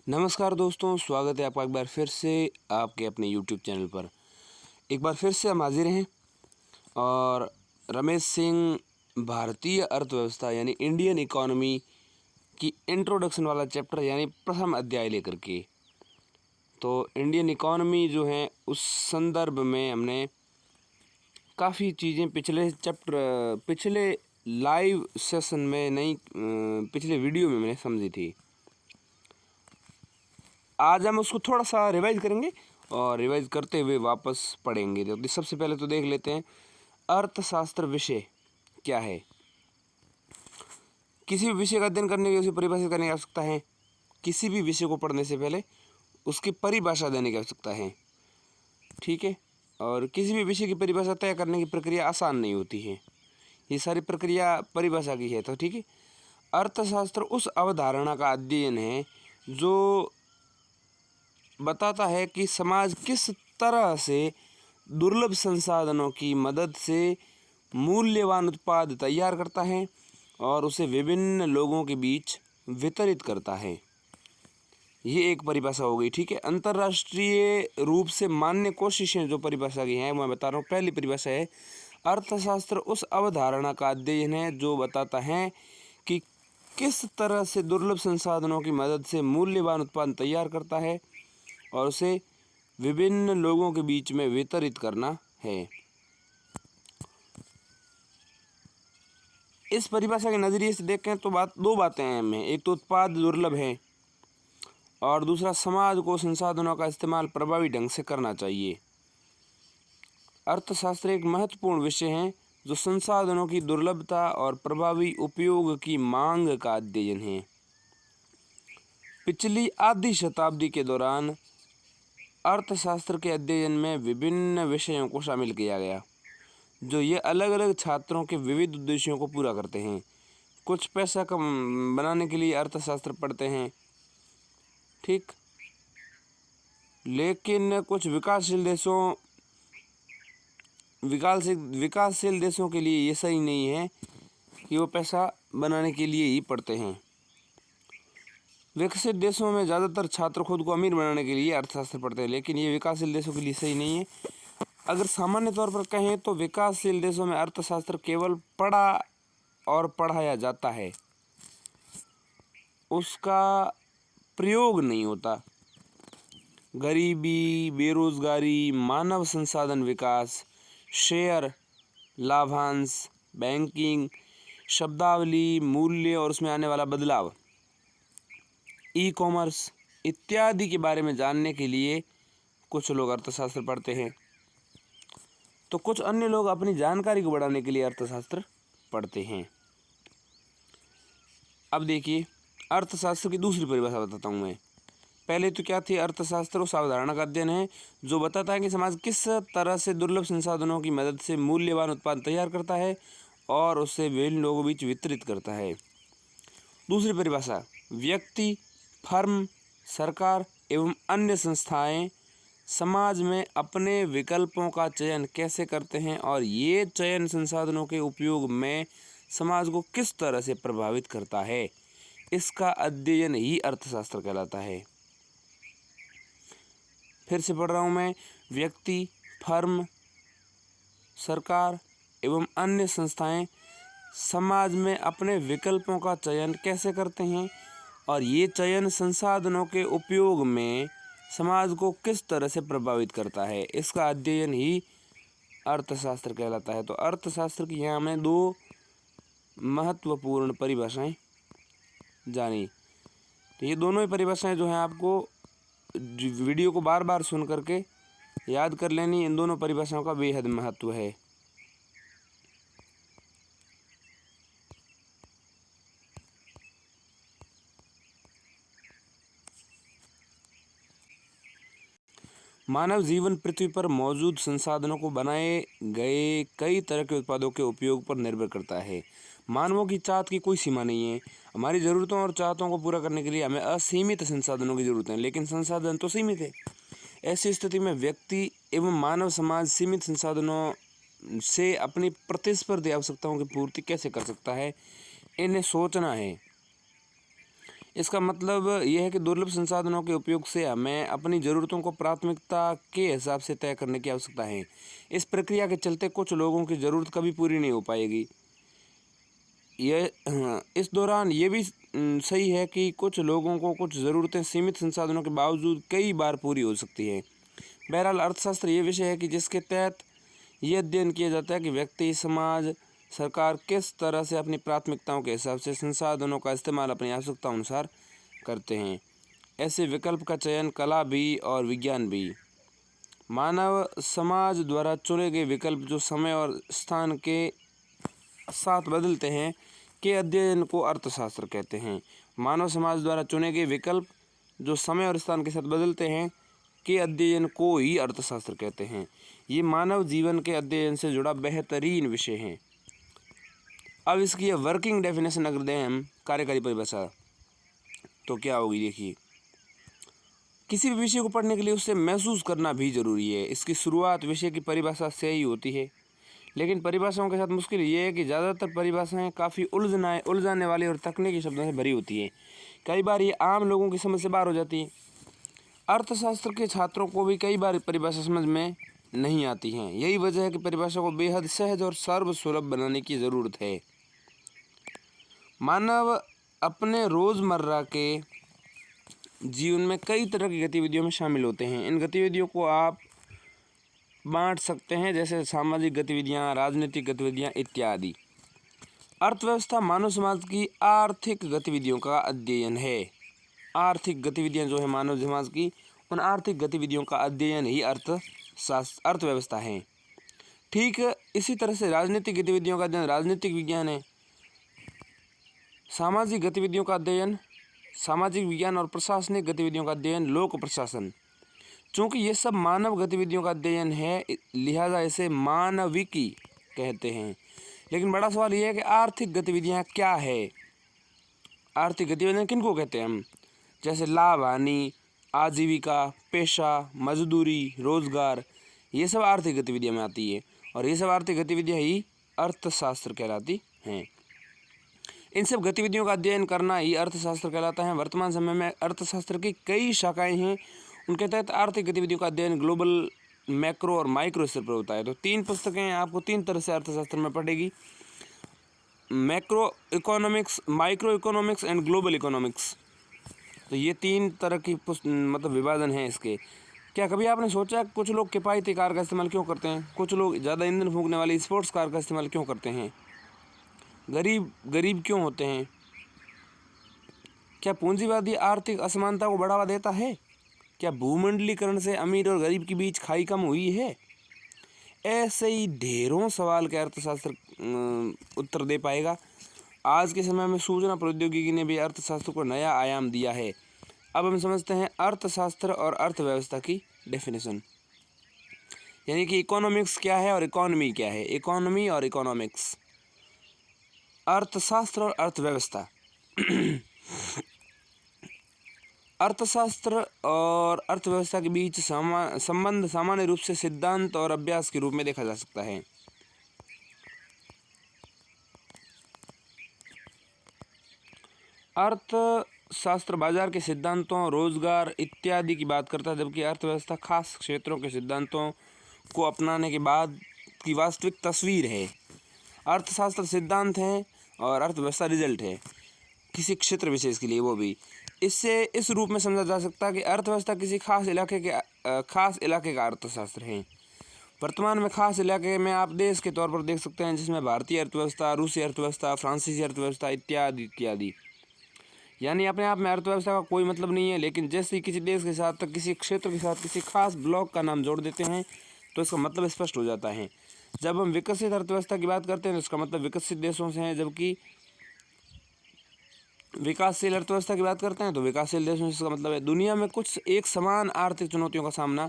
नमस्कार दोस्तों, स्वागत है आपका एक बार फिर से आपके अपने यूट्यूब चैनल पर। एक बार फिर से हम हाजिर हैं और रमेश सिंह भारतीय अर्थव्यवस्था यानी इंडियन इकोनॉमी की इंट्रोडक्शन वाला चैप्टर यानी प्रथम अध्याय लेकर के। तो इंडियन इकोनॉमी जो है उस संदर्भ में हमने काफ़ी चीज़ें पिछले लाइव सेशन में पिछले वीडियो में मैंने समझी थी। आज हम उसको थोड़ा सा रिवाइज करेंगे और रिवाइज करते हुए वापस पढ़ेंगे। तो सबसे पहले तो देख लेते हैं अर्थशास्त्र विषय क्या है। किसी भी विषय का अध्ययन करने की उसे परिभाषित करने की आवश्यकता है। किसी भी विषय को पढ़ने से पहले उसकी परिभाषा देने की आवश्यकता है, ठीक है। और किसी भी विषय की परिभाषा तय करने की प्रक्रिया आसान नहीं होती है। ये सारी प्रक्रिया परिभाषा की है, तो ठीक है। अर्थशास्त्र उस अवधारणा का अध्ययन है जो बताता है कि समाज किस तरह से दुर्लभ संसाधनों की मदद से मूल्यवान उत्पाद तैयार करता है और उसे विभिन्न लोगों के बीच वितरित करता है। ये एक परिभाषा हो गई, ठीक है। अंतर्राष्ट्रीय रूप से मान्य कोशिशें जो परिभाषा की हैं मैं बता रहा हूँ। पहली परिभाषा है अर्थशास्त्र उस अवधारणा का अध्ययन है जो बताता है कि किस तरह से दुर्लभ संसाधनों की मदद से मूल्यवान उत्पाद तैयार करता है और उसे विभिन्न लोगों के बीच में वितरित करना है। इस परिभाषा के नज़रिए से देखें तो दो बातें अहम हैं। एक तो उत्पाद दुर्लभ है और दूसरा समाज को संसाधनों का इस्तेमाल प्रभावी ढंग से करना चाहिए। अर्थशास्त्र एक महत्वपूर्ण विषय है जो संसाधनों की दुर्लभता और प्रभावी उपयोग की मांग का अध्ययन है। पिछली आधी शताब्दी के दौरान अर्थशास्त्र के अध्ययन में विभिन्न विषयों को शामिल किया गया जो ये अलग अलग छात्रों के विविध उद्देश्यों को पूरा करते हैं। कुछ पैसा कम बनाने के लिए अर्थशास्त्र पढ़ते हैं, ठीक, लेकिन कुछ विकासशील देशों के लिए ये सही नहीं है कि वो पैसा बनाने के लिए ही पढ़ते हैं। विकसित देशों में ज़्यादातर छात्र खुद को अमीर बनाने के लिए अर्थशास्त्र पढ़ते हैं, लेकिन ये विकासशील देशों के लिए सही नहीं है। अगर सामान्य तौर पर कहें तो विकासशील देशों में अर्थशास्त्र केवल पढ़ा और पढ़ाया जाता है, उसका प्रयोग नहीं होता। गरीबी, बेरोजगारी, मानव संसाधन विकास, शेयर, लाभांश, बैंकिंग, शब्दावली, मूल्य और उसमें आने वाला बदलाव, ई कॉमर्स इत्यादि के बारे में जानने के लिए कुछ लोग अर्थशास्त्र पढ़ते हैं, तो कुछ अन्य लोग अपनी जानकारी को बढ़ाने के लिए अर्थशास्त्र पढ़ते हैं। अब देखिए अर्थशास्त्र की दूसरी परिभाषा बताता हूँ मैं। पहले तो क्या थी, अर्थशास्त्र उस अवधारणा का अध्ययन है जो बताता है कि समाज किस तरह से दुर्लभ संसाधनों की मदद से मूल्यवान उत्पाद तैयार करता है और उसे विभिन्न लोगों के बीच वितरित करता है। दूसरी परिभाषा, व्यक्ति, फर्म, सरकार एवं अन्य संस्थाएं समाज में अपने विकल्पों का चयन कैसे करते हैं और ये चयन संसाधनों के उपयोग में समाज को किस तरह से प्रभावित करता है, इसका अध्ययन ही अर्थशास्त्र कहलाता है। फिर से पढ़ रहा हूँ मैं। व्यक्ति, फर्म, सरकार एवं अन्य संस्थाएं समाज में अपने विकल्पों का चयन कैसे करते हैं और ये चयन संसाधनों के उपयोग में समाज को किस तरह से प्रभावित करता है, इसका अध्ययन ही अर्थशास्त्र कहलाता है। तो अर्थशास्त्र की यहाँ हमने दो महत्वपूर्ण परिभाषाएं जानी। तो ये दोनों ही परिभाषाएं जो हैं आपको वीडियो को बार बार सुन करके याद कर लेनी। इन दोनों परिभाषाओं का बेहद महत्व है। मानव जीवन पृथ्वी पर मौजूद संसाधनों को बनाए गए कई तरह के उत्पादों के उपयोग पर निर्भर करता है। मानवों की चाहत की कोई सीमा नहीं है। हमारी ज़रूरतों और चाहतों को पूरा करने के लिए हमें असीमित संसाधनों की ज़रूरत है, लेकिन संसाधन तो सीमित है। ऐसी स्थिति में व्यक्ति एवं मानव समाज सीमित संसाधनों से अपनी प्रतिस्पर्धी आवश्यकताओं की पूर्ति कैसे कर सकता है, इन्हें सोचना है। इसका मतलब यह है कि दुर्लभ संसाधनों के उपयोग से हमें अपनी ज़रूरतों को प्राथमिकता के हिसाब से तय करने की आवश्यकता है। इस प्रक्रिया के चलते कुछ लोगों की ज़रूरत कभी पूरी नहीं हो पाएगी। इस दौरान ये भी सही है कि कुछ लोगों को कुछ ज़रूरतें सीमित संसाधनों के बावजूद कई बार पूरी हो सकती है। बहरहाल अर्थशास्त्र ये विषय है कि जिसके तहत ये अध्ययन किया जाता है कि व्यक्ति, समाज, सरकार किस तरह से अपनी प्राथमिकताओं के हिसाब से संसाधनों का इस्तेमाल अपनी आवश्यकता अनुसार करते हैं। ऐसे विकल्प का चयन कला भी और विज्ञान भी। मानव समाज द्वारा चुने गए विकल्प जो समय और स्थान के साथ बदलते हैं के अध्ययन को अर्थशास्त्र कहते हैं। मानव समाज द्वारा चुने गए विकल्प जो समय और स्थान के साथ बदलते हैं के अध्ययन को ही अर्थशास्त्र कहते हैं। ये मानव जीवन के अध्ययन से जुड़ा बेहतरीन विषय है। अब इसकी वर्किंग डेफिनेशन अगर दें हम, कार्यकारी परिभाषा, तो क्या होगी देखिए। किसी भी विषय को पढ़ने के लिए उसे महसूस करना भी जरूरी है। इसकी शुरुआत विषय की परिभाषा से ही होती है, लेकिन परिभाषाओं के साथ मुश्किल ये है कि ज़्यादातर परिभाषाएं काफ़ी उलझाने वाली और तकनीकी शब्दों से भरी होती है। कई बार ये आम लोगों की समझ से बाहर हो जाती है। अर्थशास्त्र के छात्रों को भी कई बार परिभाषा समझ में नहीं आती हैं। यही वजह है कि परिभाषा को बेहद सहज और सर्वसुलभ बनाने की ज़रूरत है। मानव अपने रोज़मर्रा के जीवन में कई तरह की गतिविधियों में शामिल होते हैं। इन गतिविधियों को आप बांट सकते हैं, जैसे सामाजिक गतिविधियां, राजनीतिक गतिविधियां इत्यादि। अर्थव्यवस्था मानव समाज की आर्थिक गतिविधियों का अध्ययन है। आर्थिक गतिविधियां जो है मानव समाज की, उन आर्थिक गतिविधियों का अध्ययन ही अर्थव्यवस्था है। ठीक इसी तरह से राजनीतिक गतिविधियों का अध्ययन राजनीतिक विज्ञान है। सामाजिक गतिविधियों का अध्ययन सामाजिक विज्ञान और प्रशासनिक गतिविधियों का अध्ययन लोक प्रशासन। चूँकि ये सब मानव गतिविधियों का अध्ययन है, लिहाजा इसे मानविकी कहते हैं। लेकिन बड़ा सवाल ये है कि आर्थिक गतिविधियाँ क्या है। आर्थिक गतिविधियाँ किनको कहते हैं हम, जैसे लाभ, हानि, आजीविका, पेशा, मजदूरी, रोजगार, ये सब आर्थिक गतिविधियों में आती है और ये सब आर्थिक गतिविधियाँ ही अर्थशास्त्र कहलाती हैं। इन सब गतिविधियों का अध्ययन करना ही अर्थशास्त्र कहलाता है। वर्तमान समय में अर्थशास्त्र की कई शाखाएं हैं। उनके तहत आर्थिक गतिविधियों का अध्ययन ग्लोबल, मैक्रो और माइक्रो स्तर पर होता है। तो 3 पुस्तकें आपको 3 तरह से अर्थशास्त्र में पढ़ेगी: macro economics, micro economics and global economics. तो ये 3 तरह की मतलब विभाजन है इसके। क्या कभी आपने सोचा कुछ लोग किफ़ायती कार का इस्तेमाल क्यों करते हैं, कुछ लोग ज़्यादा ईंधन फूंकने वाली स्पोर्ट्स कार का इस्तेमाल क्यों करते हैं, गरीब क्यों होते हैं? क्या पूंजीवादी आर्थिक असमानता को बढ़ावा देता है? क्या भूमंडलीकरण से अमीर और गरीब के बीच खाई कम हुई है? ऐसे ही ढेरों सवाल के अर्थशास्त्र उत्तर दे पाएगा। आज के समय में सूचना प्रौद्योगिकी ने भी अर्थशास्त्र को नया आयाम दिया है। अब हम समझते हैं अर्थशास्त्र और अर्थव्यवस्था की डेफिनेशन, यानी कि इकोनॉमिक्स क्या है और इकोनॉमी क्या है। इकोनॉमी और इकोनॉमिक्स, अर्थशास्त्र और अर्थव्यवस्था। अर्थशास्त्र और अर्थव्यवस्था के बीच संबंध सामान्य रूप से सिद्धांत और अभ्यास के रूप में देखा जा सकता है। अर्थशास्त्र बाजार के सिद्धांतों, रोजगार इत्यादि की बात करता है, जबकि अर्थव्यवस्था खास क्षेत्रों के सिद्धांतों को अपनाने के बाद की वास्तविक तस्वीर है। अर्थशास्त्र सिद्धांत है और अर्थव्यवस्था रिजल्ट है किसी क्षेत्र विशेष के लिए, वो भी। इससे इस रूप में समझा जा सकता है कि अर्थव्यवस्था किसी खास इलाके का अर्थशास्त्र है। वर्तमान में खास इलाके में आप देश के तौर पर देख सकते हैं, जिसमें भारतीय अर्थव्यवस्था, रूसी अर्थव्यवस्था, फ्रांसीसी अर्थव्यवस्था इत्यादि इत्यादि। यानी अपने आप में अर्थव्यवस्था का कोई मतलब नहीं है, लेकिन जैसे किसी देश के साथ, किसी क्षेत्र के साथ किसी खास ब्लॉक का नाम जोड़ देते हैं तो इसका मतलब स्पष्ट हो जाता है। जब हम विकसित अर्थव्यवस्था की बात करते हैं तो इसका मतलब विकसित देशों से है, जबकि विकासशील अर्थव्यवस्था की बात करते हैं तो विकासशील देशों से इसका मतलब है दुनिया में कुछ एक समान आर्थिक चुनौतियों का सामना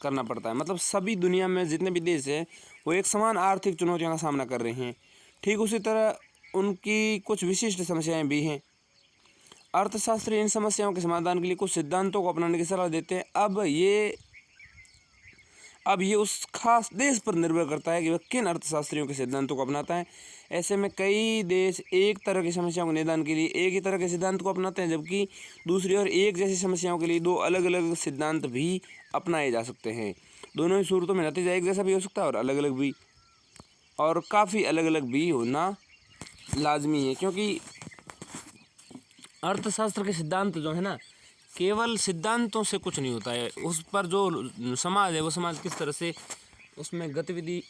करना पड़ता है। मतलब सभी दुनिया में जितने भी देश हैं वो एक समान आर्थिक चुनौतियों का सामना कर रहे हैं। ठीक उसी तरह उनकी कुछ विशिष्ट समस्याएं भी हैं। अर्थशास्त्री इन समस्याओं के समाधान के लिए कुछ सिद्धांतों को अपनाने की सलाह देते हैं। अब ये अब ये उस खास देश पर निर्भर करता है कि वह किन अर्थशास्त्रियों के सिद्धांतों को अपनाता है। ऐसे में कई देश एक तरह की समस्याओं के निदान के लिए एक ही तरह के सिद्धांत को अपनाते हैं, जबकि दूसरी ओर एक जैसी समस्याओं के लिए दो अलग अलग सिद्धांत भी अपनाए जा सकते हैं। दोनों ही सूरतों में नतीजा एक जैसा भी हो सकता है और अलग अलग भी, और काफ़ी अलग अलग भी होना लाजमी है, क्योंकि अर्थशास्त्र के सिद्धांत जो है ना, केवल सिद्धांतों से कुछ नहीं होता है, उस पर जो समाज है वो समाज किस तरह से उसमें गतिविधि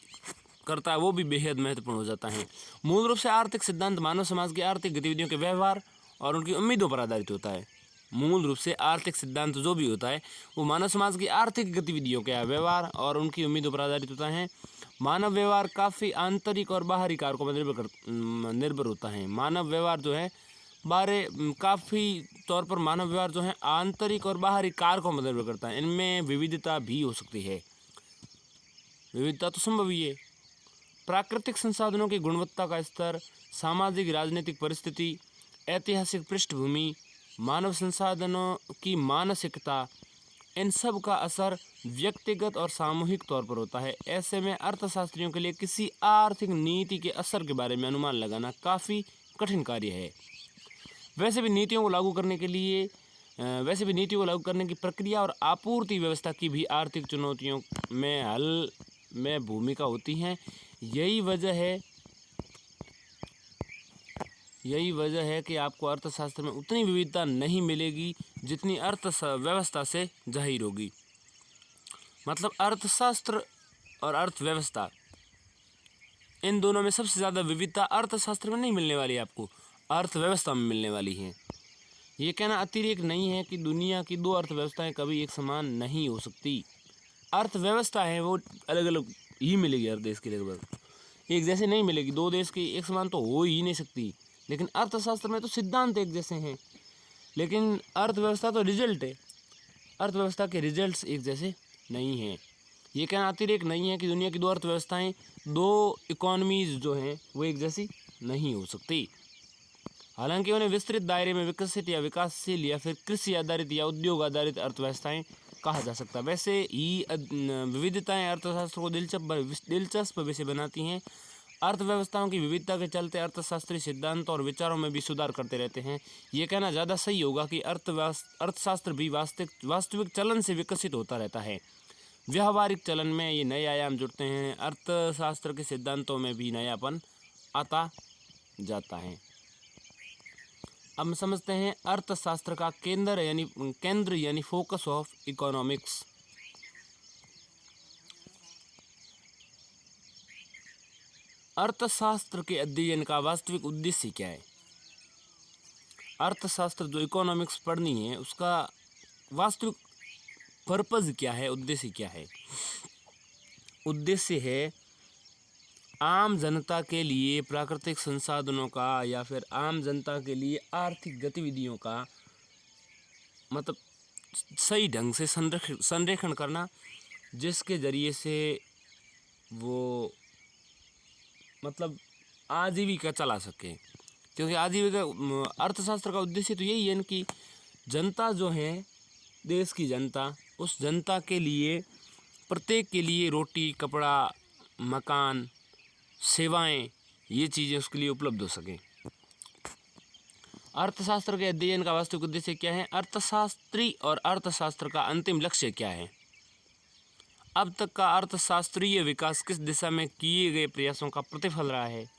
करता है वो भी बेहद महत्वपूर्ण हो जाता है। मूल रूप से आर्थिक सिद्धांत मानव समाज की आर्थिक गतिविधियों के व्यवहार और उनकी उम्मीदों पर आधारित होता है। मूल रूप से आर्थिक सिद्धांत जो भी होता है वो मानव समाज की आर्थिक गतिविधियों के व्यवहार और उनकी उम्मीदों पर आधारित होता है। मानव व्यवहार काफ़ी आंतरिक और बाहरी कारकों पर निर्भर होता है। मानव व्यवहार जो है काफ़ी तौर पर मानव व्यवहार जो है आंतरिक और बाहरी कारकों पर निर्भर करता है। इनमें विविधता भी हो सकती है, विविधता तो संभव ही है। प्राकृतिक संसाधनों की गुणवत्ता का स्तर, सामाजिक राजनीतिक परिस्थिति, ऐतिहासिक पृष्ठभूमि, मानव संसाधनों की मानसिकता, इन सब का असर व्यक्तिगत और सामूहिक तौर पर होता है। ऐसे में अर्थशास्त्रियों के लिए किसी आर्थिक नीति के असर के बारे में अनुमान लगाना काफ़ी कठिन कार्य है। वैसे भी नीतियों को लागू करने की प्रक्रिया और आपूर्ति व्यवस्था की भी आर्थिक चुनौतियों में हल में भूमिका होती हैं। यही वजह है कि आपको अर्थशास्त्र में उतनी विविधता नहीं मिलेगी जितनी अर्थव्यवस्था से जाहिर होगी। मतलब अर्थशास्त्र और अर्थव्यवस्था, इन दोनों में सबसे ज़्यादा विविधता अर्थशास्त्र में नहीं मिलने वाली है, आपको अर्थव्यवस्था में मिलने वाली है। ये कहना अतिरेक नहीं है कि दुनिया की दो अर्थव्यवस्थाएं कभी एक समान नहीं हो सकती। अर्थव्यवस्था है वो अलग अलग ही मिलेगी, हर देश की लगभग एक जैसे नहीं मिलेगी। दो देश की एक समान तो हो ही नहीं सकती। लेकिन अर्थशास्त्र में तो सिद्धांत एक जैसे हैं, लेकिन अर्थव्यवस्था तो रिजल्ट है, अर्थव्यवस्था के रिजल्ट्स एक जैसे नहीं हैं। ये कहना अतिरेक नहीं है कि दुनिया की दो अर्थव्यवस्थाएं, दो इकोनॉमीज जो हैं वो एक जैसी नहीं हो सकती। हालांकि उन्हें विस्तृत दायरे में विकसित या विकासशील या फिर कृषि आधारित या उद्योग आधारित अर्थव्यवस्थाएं कहा जा सकता है। वैसे ही विविधताएं अर्थशास्त्र को दिलचस्प विषय बनाती हैं। अर्थव्यवस्थाओं की विविधता के चलते अर्थशास्त्री सिद्धांत और विचारों में भी सुधार करते रहते हैं। ये कहना ज़्यादा सही होगा कि अर्थशास्त्र भी वास्तविक चलन से विकसित होता रहता है। व्यावहारिक चलन में ये नए आयाम जुड़ते हैं। अर्थशास्त्र के सिद्धांतों में भी नयापन आता जाता है। अब हम समझते हैं अर्थशास्त्र का केंद्र यानी फोकस ऑफ इकोनॉमिक्स। अर्थशास्त्र के अध्ययन का वास्तविक उद्देश्य क्या है? अर्थशास्त्र जो इकोनॉमिक्स पढ़नी है उसका वास्तविक पर्पज़ क्या है, उद्देश्य क्या है? उद्देश्य है आम जनता के लिए प्राकृतिक संसाधनों का या फिर आम जनता के लिए आर्थिक गतिविधियों का मतलब सही ढंग से संरेखण करना, जिसके ज़रिए से वो मतलब आजीविका चला सके। क्योंकि आजीविका अर्थशास्त्र का उद्देश्य तो यही है कि जनता जो है, देश की जनता, उस जनता के लिए प्रत्येक के लिए रोटी, कपड़ा, मकान, सेवाएं, ये चीज़ें उसके लिए उपलब्ध हो सकें। अर्थशास्त्र के अध्ययन का वास्तविक उद्देश्य क्या है? अर्थशास्त्री और अर्थशास्त्र का अंतिम लक्ष्य क्या है? अब तक का अर्थशास्त्रीय विकास किस दिशा में किए गए प्रयासों का प्रतिफल रहा है?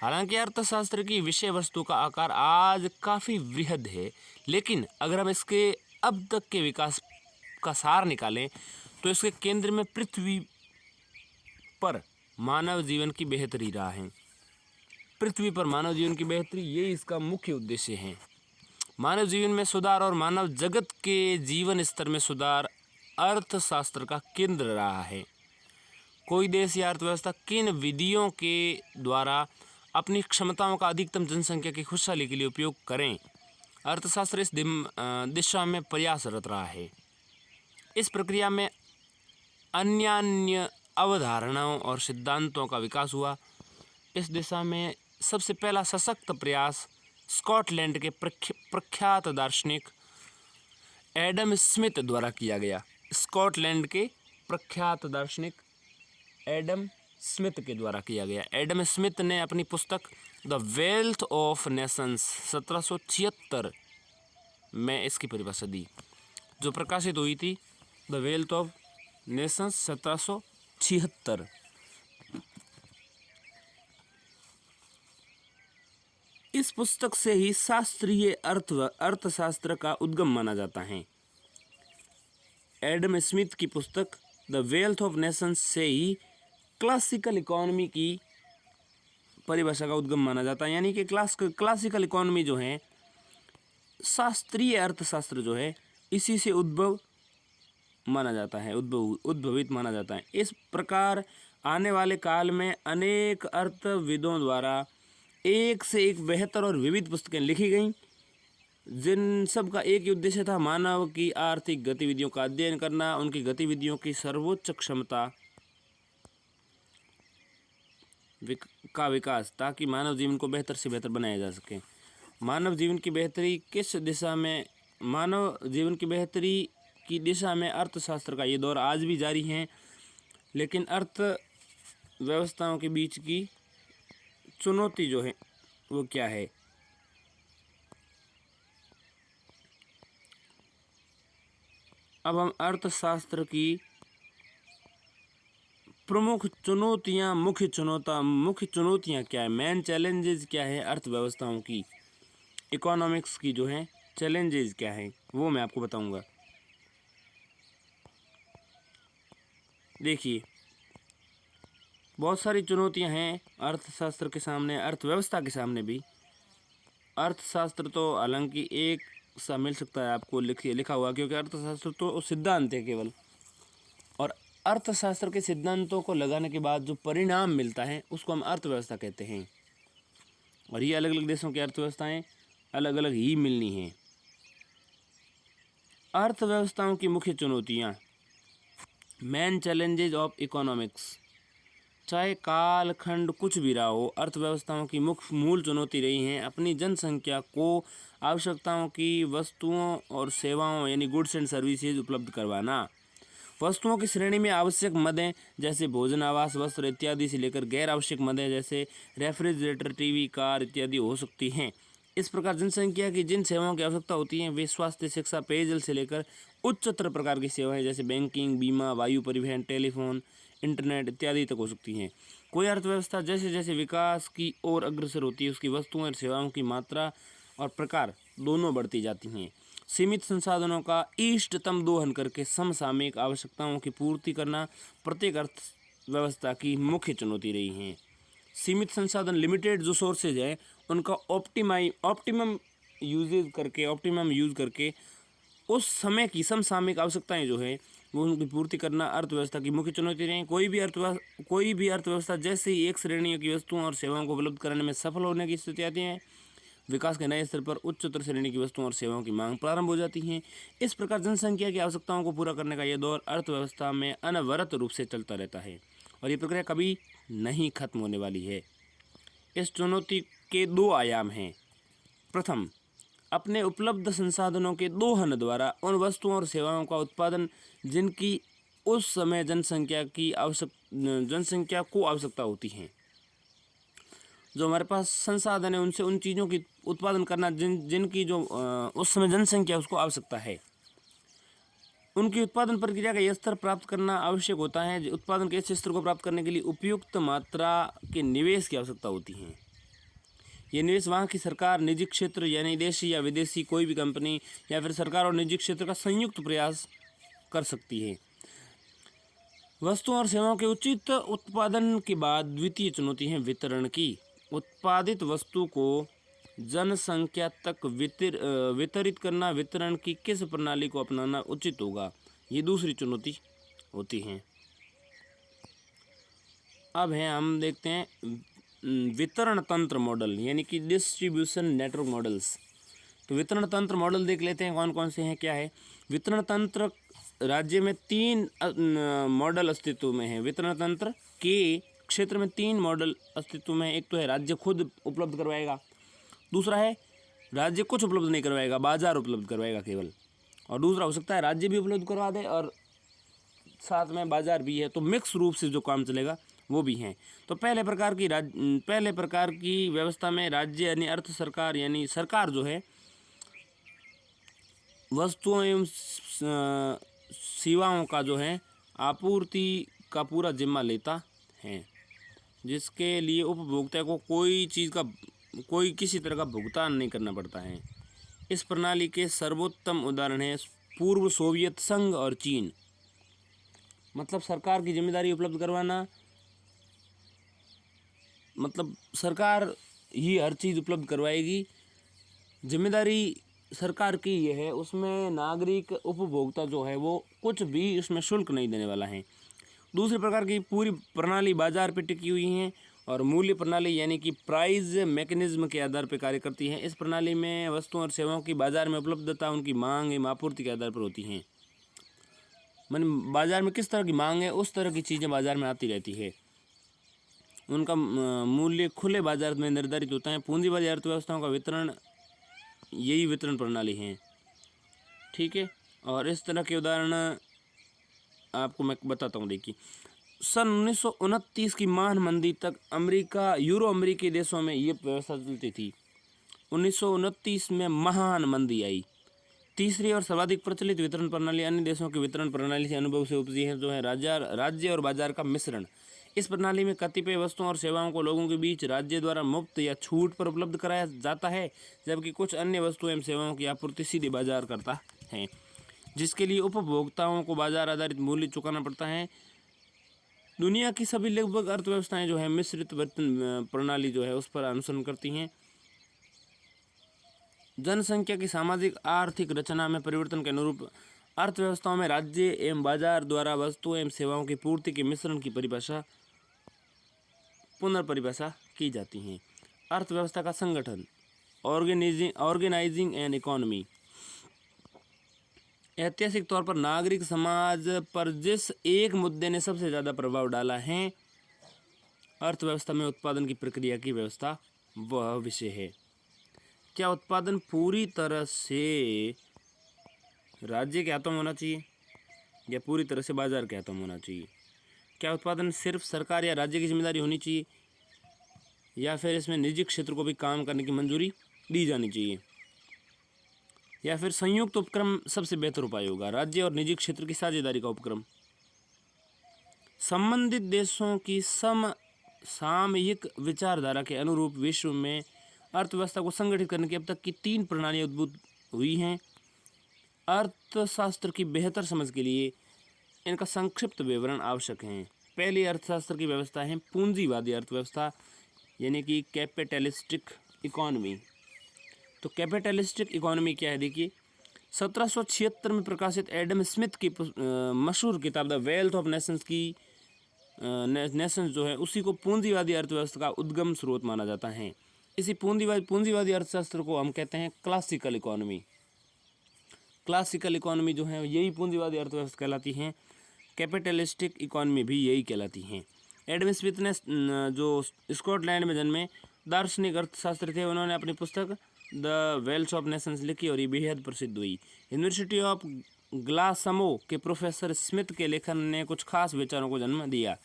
हालांकि अर्थशास्त्र की विषय वस्तु का आकार आज काफ़ी वृहद है, लेकिन अगर हम इसके अब तक के विकास का सार निकालें तो इसके केंद्र में पृथ्वी पर मानव जीवन की बेहतरी रहा है। पृथ्वी पर मानव जीवन की बेहतरी, ये इसका मुख्य उद्देश्य है। मानव जीवन में सुधार और मानव जगत के जीवन स्तर में सुधार अर्थशास्त्र का केंद्र रहा है। कोई देश या अर्थव्यवस्था किन विधियों के द्वारा अपनी क्षमताओं का अधिकतम जनसंख्या की खुशहाली के लिए उपयोग करें, अर्थशास्त्र इस दिशा में प्रयासरत रहा है। इस प्रक्रिया में अन्य अवधारणाओं और सिद्धांतों का विकास हुआ। इस दिशा में सबसे पहला सशक्त प्रयास स्कॉटलैंड के प्रख्यात दार्शनिक एडम स्मिथ द्वारा किया गया। स्कॉटलैंड के प्रख्यात दार्शनिक एडम स्मिथ के द्वारा किया गया। एडम स्मिथ ने अपनी पुस्तक द वेल्थ ऑफ नेशंस 1776 में इसकी परिभाषा दी, जो प्रकाशित हुई थी। The wealth of Nations 1776। इस पुस्तक से ही शास्त्रीय अर्थशास्त्र का उद्गम माना जाता है। एडम स्मिथ की पुस्तक द वेल्थ ऑफ नेशंस से ही क्लासिकल इकोनॉमी की परिभाषा का उद्गम माना जाता है। यानी कि क्लासिकल इकोनॉमी जो है, शास्त्रीय अर्थशास्त्र जो है, इसी से माना जाता है, उद्भवित माना जाता है। इस प्रकार आने वाले काल में अनेक अर्थविदों द्वारा एक से एक बेहतर और विविध पुस्तकें लिखी गईं, जिन सब का एक ही उद्देश्य था, मानव की आर्थिक गतिविधियों का अध्ययन करना, उनकी गतिविधियों की सर्वोच्च क्षमता का विकास, ताकि मानव जीवन को बेहतर से बेहतर बनाया जा सके। मानव जीवन की बेहतरी किस दिशा में, मानव जीवन की बेहतरी की दिशा में अर्थशास्त्र का ये दौर आज भी जारी है। लेकिन अर्थव्यवस्थाओं के बीच की चुनौती जो है वो क्या है? अब हम अर्थशास्त्र की प्रमुख चुनौतियां, मुख्य चुनौतियां क्या है, मेन चैलेंजेस क्या है अर्थव्यवस्थाओं की, इकोनॉमिक्स की जो है चैलेंजेस क्या है, वो मैं आपको बताऊंगा। देखिए, बहुत सारी चुनौतियां हैं अर्थशास्त्र के सामने, अर्थव्यवस्था के सामने भी। अर्थशास्त्र तो हालांकि एक सा मिल सकता है आपको लिखा हुआ, क्योंकि अर्थशास्त्र तो सिद्धांत है केवल, और अर्थशास्त्र के सिद्धांतों को लगाने के बाद जो परिणाम मिलता है उसको हम अर्थव्यवस्था कहते हैं। और ये अलग अलग देशों की अर्थव्यवस्थाएं अलग अलग ही मिलनी हैं। अर्थव्यवस्थाओं की मुख्य चुनौतियां, मेन चैलेंजेज ऑफ इकोनॉमिक्स। चाहे कालखंड कुछ भी रहा हो, अर्थव्यवस्थाओं की मुख्य मूल चुनौती रही हैं अपनी जनसंख्या को आवश्यकताओं की वस्तुओं और सेवाओं यानी गुड्स एंड सर्विसेज उपलब्ध करवाना। वस्तुओं की श्रेणी में आवश्यक मदें जैसे भोजन, आवास, वस्त्र इत्यादि से लेकर गैर आवश्यक मदें जैसे रेफ्रिजरेटर, टीवी, कार इत्यादि हो सकती हैं। इस प्रकार जनसंख्या की जिन सेवाओं की आवश्यकता होती है वे स्वास्थ्य, शिक्षा, पेयजल से लेकर उच्चतर प्रकार की सेवाएं जैसे बैंकिंग, बीमा, वायु परिवहन, टेलीफोन, इंटरनेट इत्यादि तक हो सकती हैं। कोई अर्थव्यवस्था जैसे जैसे विकास की ओर अग्रसर होती है, उसकी वस्तुओं और सेवाओं की मात्रा और प्रकार दोनों बढ़ती जाती हैं। सीमित संसाधनों का इष्टतम दोहन करके समसामयिक आवश्यकताओं की पूर्ति करना प्रत्येक अर्थव्यवस्था की मुख्य चुनौती रही है। सीमित संसाधन, लिमिटेड जो सोर्सेज है, उनका ऑप्टिमम यूज़ करके उस समय की समसामयिक आवश्यकताएं जो है वो उनकी पूर्ति करना अर्थव्यवस्था की मुख्य चुनौती रही। कोई भी अर्थव्यवस्था जैसे ही एक श्रेणी की वस्तुओं और सेवाओं को उपलब्ध कराने में सफल होने की स्थिति आती है, विकास के नए स्तर पर उच्चतर श्रेणी की वस्तुओं और सेवाओं की मांग प्रारंभ हो जाती है। इस प्रकार जनसंख्या की आवश्यकताओं को पूरा करने का यह दौर अर्थव्यवस्था में अनवरत रूप से चलता रहता है और ये प्रक्रिया कभी नहीं खत्म होने वाली है। इस चुनौती के दो आयाम हैं। प्रथम, अपने उपलब्ध संसाधनों के दोहन द्वारा उन वस्तुओं और सेवाओं का उत्पादन जिनकी उस समय जनसंख्या को आवश्यकता होती है। जो हमारे पास संसाधन है उनसे उन चीज़ों की उत्पादन करना जिनकी जो उस समय जनसंख्या उसको आवश्यकता है, उनकी उत्पादन प्रक्रिया का यह स्तर प्राप्त करना आवश्यक होता है। उत्पादन के इस स्तर को प्राप्त करने के लिए उपयुक्त मात्रा के निवेश की आवश्यकता होती है। ये निवेश वहाँ की सरकार, निजी क्षेत्र यानी देशी या विदेशी कोई भी कंपनी या फिर सरकार और निजी क्षेत्र का संयुक्त प्रयास कर सकती है। वस्तुओं और सेवाओं के उचित उत्पादन के बाद द्वितीय चुनौती है वितरण की। उत्पादित वस्तु को जनसंख्या तक वितरित करना, वितरण की किस प्रणाली को अपनाना उचित होगा, ये दूसरी चुनौती होती है। अब हम देखते हैं वितरण तंत्र मॉडल यानी कि डिस्ट्रीब्यूशन नेटवर्क मॉडल्स। तो वितरण तंत्र मॉडल देख लेते हैं कौन कौन से हैं, क्या है। वितरण तंत्र राज्य में 3 मॉडल अस्तित्व में है। वितरण तंत्र के क्षेत्र में 3 मॉडल अस्तित्व में है। एक तो है राज्य खुद उपलब्ध करवाएगा, दूसरा है राज्य कुछ उपलब्ध नहीं करवाएगा, बाजार उपलब्ध करवाएगा केवल, और दूसरा हो सकता है राज्य भी उपलब्ध करवा दे और साथ में बाजार भी है, तो मिक्स रूप से जो काम चलेगा वो भी हैं। तो पहले प्रकार की व्यवस्था में राज्य यानी अर्थ सरकार यानी सरकार जो है वस्तुओं एवं सेवाओं का जो है आपूर्ति का पूरा जिम्मा लेता है, जिसके लिए उपभोक्ता को कोई किसी तरह का भुगतान नहीं करना पड़ता है। इस प्रणाली के सर्वोत्तम उदाहरण है पूर्व सोवियत संघ और चीन। मतलब सरकार की जिम्मेदारी उपलब्ध करवाना, मतलब सरकार ही हर चीज़ उपलब्ध करवाएगी, जिम्मेदारी सरकार की ये है। उसमें नागरिक उपभोक्ता जो है वो कुछ भी उसमें शुल्क नहीं देने वाला है। दूसरे प्रकार की पूरी प्रणाली बाजार पर टिकी हुई है और मूल्य प्रणाली यानी कि प्राइस मैकेनिज्म के आधार पर कार्य करती है। इस प्रणाली में वस्तुओं और सेवाओं की बाजार में उपलब्धता उनकी मांग एवं आपूर्ति के आधार पर होती हैं। माने बाजार में किस तरह की मांग है उस तरह की चीज़ें बाजार में आती रहती है। उनका मूल्य खुले बाजार में निर्धारित होता है। पूंजीवादी अर्थव्यवस्थाओं का वितरण यही वितरण प्रणाली है, ठीक है। और इस तरह के उदाहरण आपको मैं बताता हूँ। देखिए, सन 1929 की महान मंदी तक यूरो अमेरिकी देशों में ये व्यवस्था चलती थी। 1929 में महान मंदी आई। तीसरी और सर्वाधिक प्रचलित वितरण प्रणाली अन्य देशों की वितरण प्रणाली से अनुभव से उपजी है, जो है राज्य और बाजार का मिश्रण। इस प्रणाली में कतिपय वस्तुओं और सेवाओं को लोगों के बीच राज्य द्वारा मुफ्त या छूट पर उपलब्ध कराया जाता है, जबकि कुछ अन्य वस्तुओं एवं सेवाओं की आपूर्ति सीधे बाजार करता है, जिसके लिए उपभोक्ताओं को बाजार आधारित मूल्य चुकाना पड़ता है। दुनिया की सभी लगभग अर्थव्यवस्थाएं जो है मिश्रित वितरण प्रणाली जो है उस पर अनुसरण करती हैं। जनसंख्या की सामाजिक आर्थिक रचना में परिवर्तन के अनुरूप अर्थव्यवस्थाओं में राज्य एवं बाजार द्वारा वस्तुओं एवं सेवाओं की पूर्ति के मिश्रण की पुनर्परिभाषा की जाती है। अर्थव्यवस्था का संगठन, ऑर्गेनाइजिंग एंड इकोनॉमी। ऐतिहासिक तौर पर नागरिक समाज पर जिस एक मुद्दे ने सबसे ज़्यादा प्रभाव डाला है अर्थव्यवस्था में उत्पादन की प्रक्रिया की व्यवस्था, वह विषय है। क्या उत्पादन पूरी तरह से राज्य के हाथों में होना चाहिए या पूरी तरह से बाजार के हाथों में होना चाहिए? क्या उत्पादन सिर्फ सरकार या राज्य की जिम्मेदारी होनी चाहिए या फिर इसमें निजी क्षेत्र को भी काम करने की मंजूरी दी जानी चाहिए, या फिर संयुक्त उपक्रम सबसे बेहतर उपाय होगा, राज्य और निजी क्षेत्र की साझेदारी का उपक्रम? संबंधित देशों की सामयिक विचारधारा के अनुरूप विश्व में अर्थव्यवस्था को संगठित करने की अब तक की 3 प्रणालियाँ उद्भूत हुई हैं। अर्थशास्त्र की बेहतर समझ के लिए इनका संक्षिप्त विवरण आवश्यक है। पहली अर्थशास्त्र की व्यवस्था है पूंजीवादी अर्थव्यवस्था यानी कि कैपिटलिस्टिक इकोनॉमी। तो कैपिटलिस्टिक इकोनॉमी क्या है? देखिए, 1776 में प्रकाशित एडम स्मिथ की मशहूर किताब द वेल्थ ऑफ नेशंस जो है उसी को पूंजीवादी अर्थव्यवस्था का उद्गम स्रोत माना जाता है। इसी पूंजीवादी अर्थशास्त्र को हम कहते हैं क्लासिकल इकोनॉमी। क्लासिकल इकोनॉमी जो है यही पूंजीवादी अर्थव्यवस्था कहलाती हैं। कैपिटलिस्टिक इकोनॉमी भी यही कहलाती हैं। एडम स्मिथ ने जो स्कॉटलैंड में जन्मे दार्शनिक अर्थशास्त्री थे, उन्होंने अपनी पुस्तक द वेल्थ ऑफ नेशंस लिखी और ये बेहद प्रसिद्ध हुई। यूनिवर्सिटी ऑफ ग्लासगो के प्रोफेसर स्मिथ के लेखन ने कुछ खास विचारों को जन्म दिया,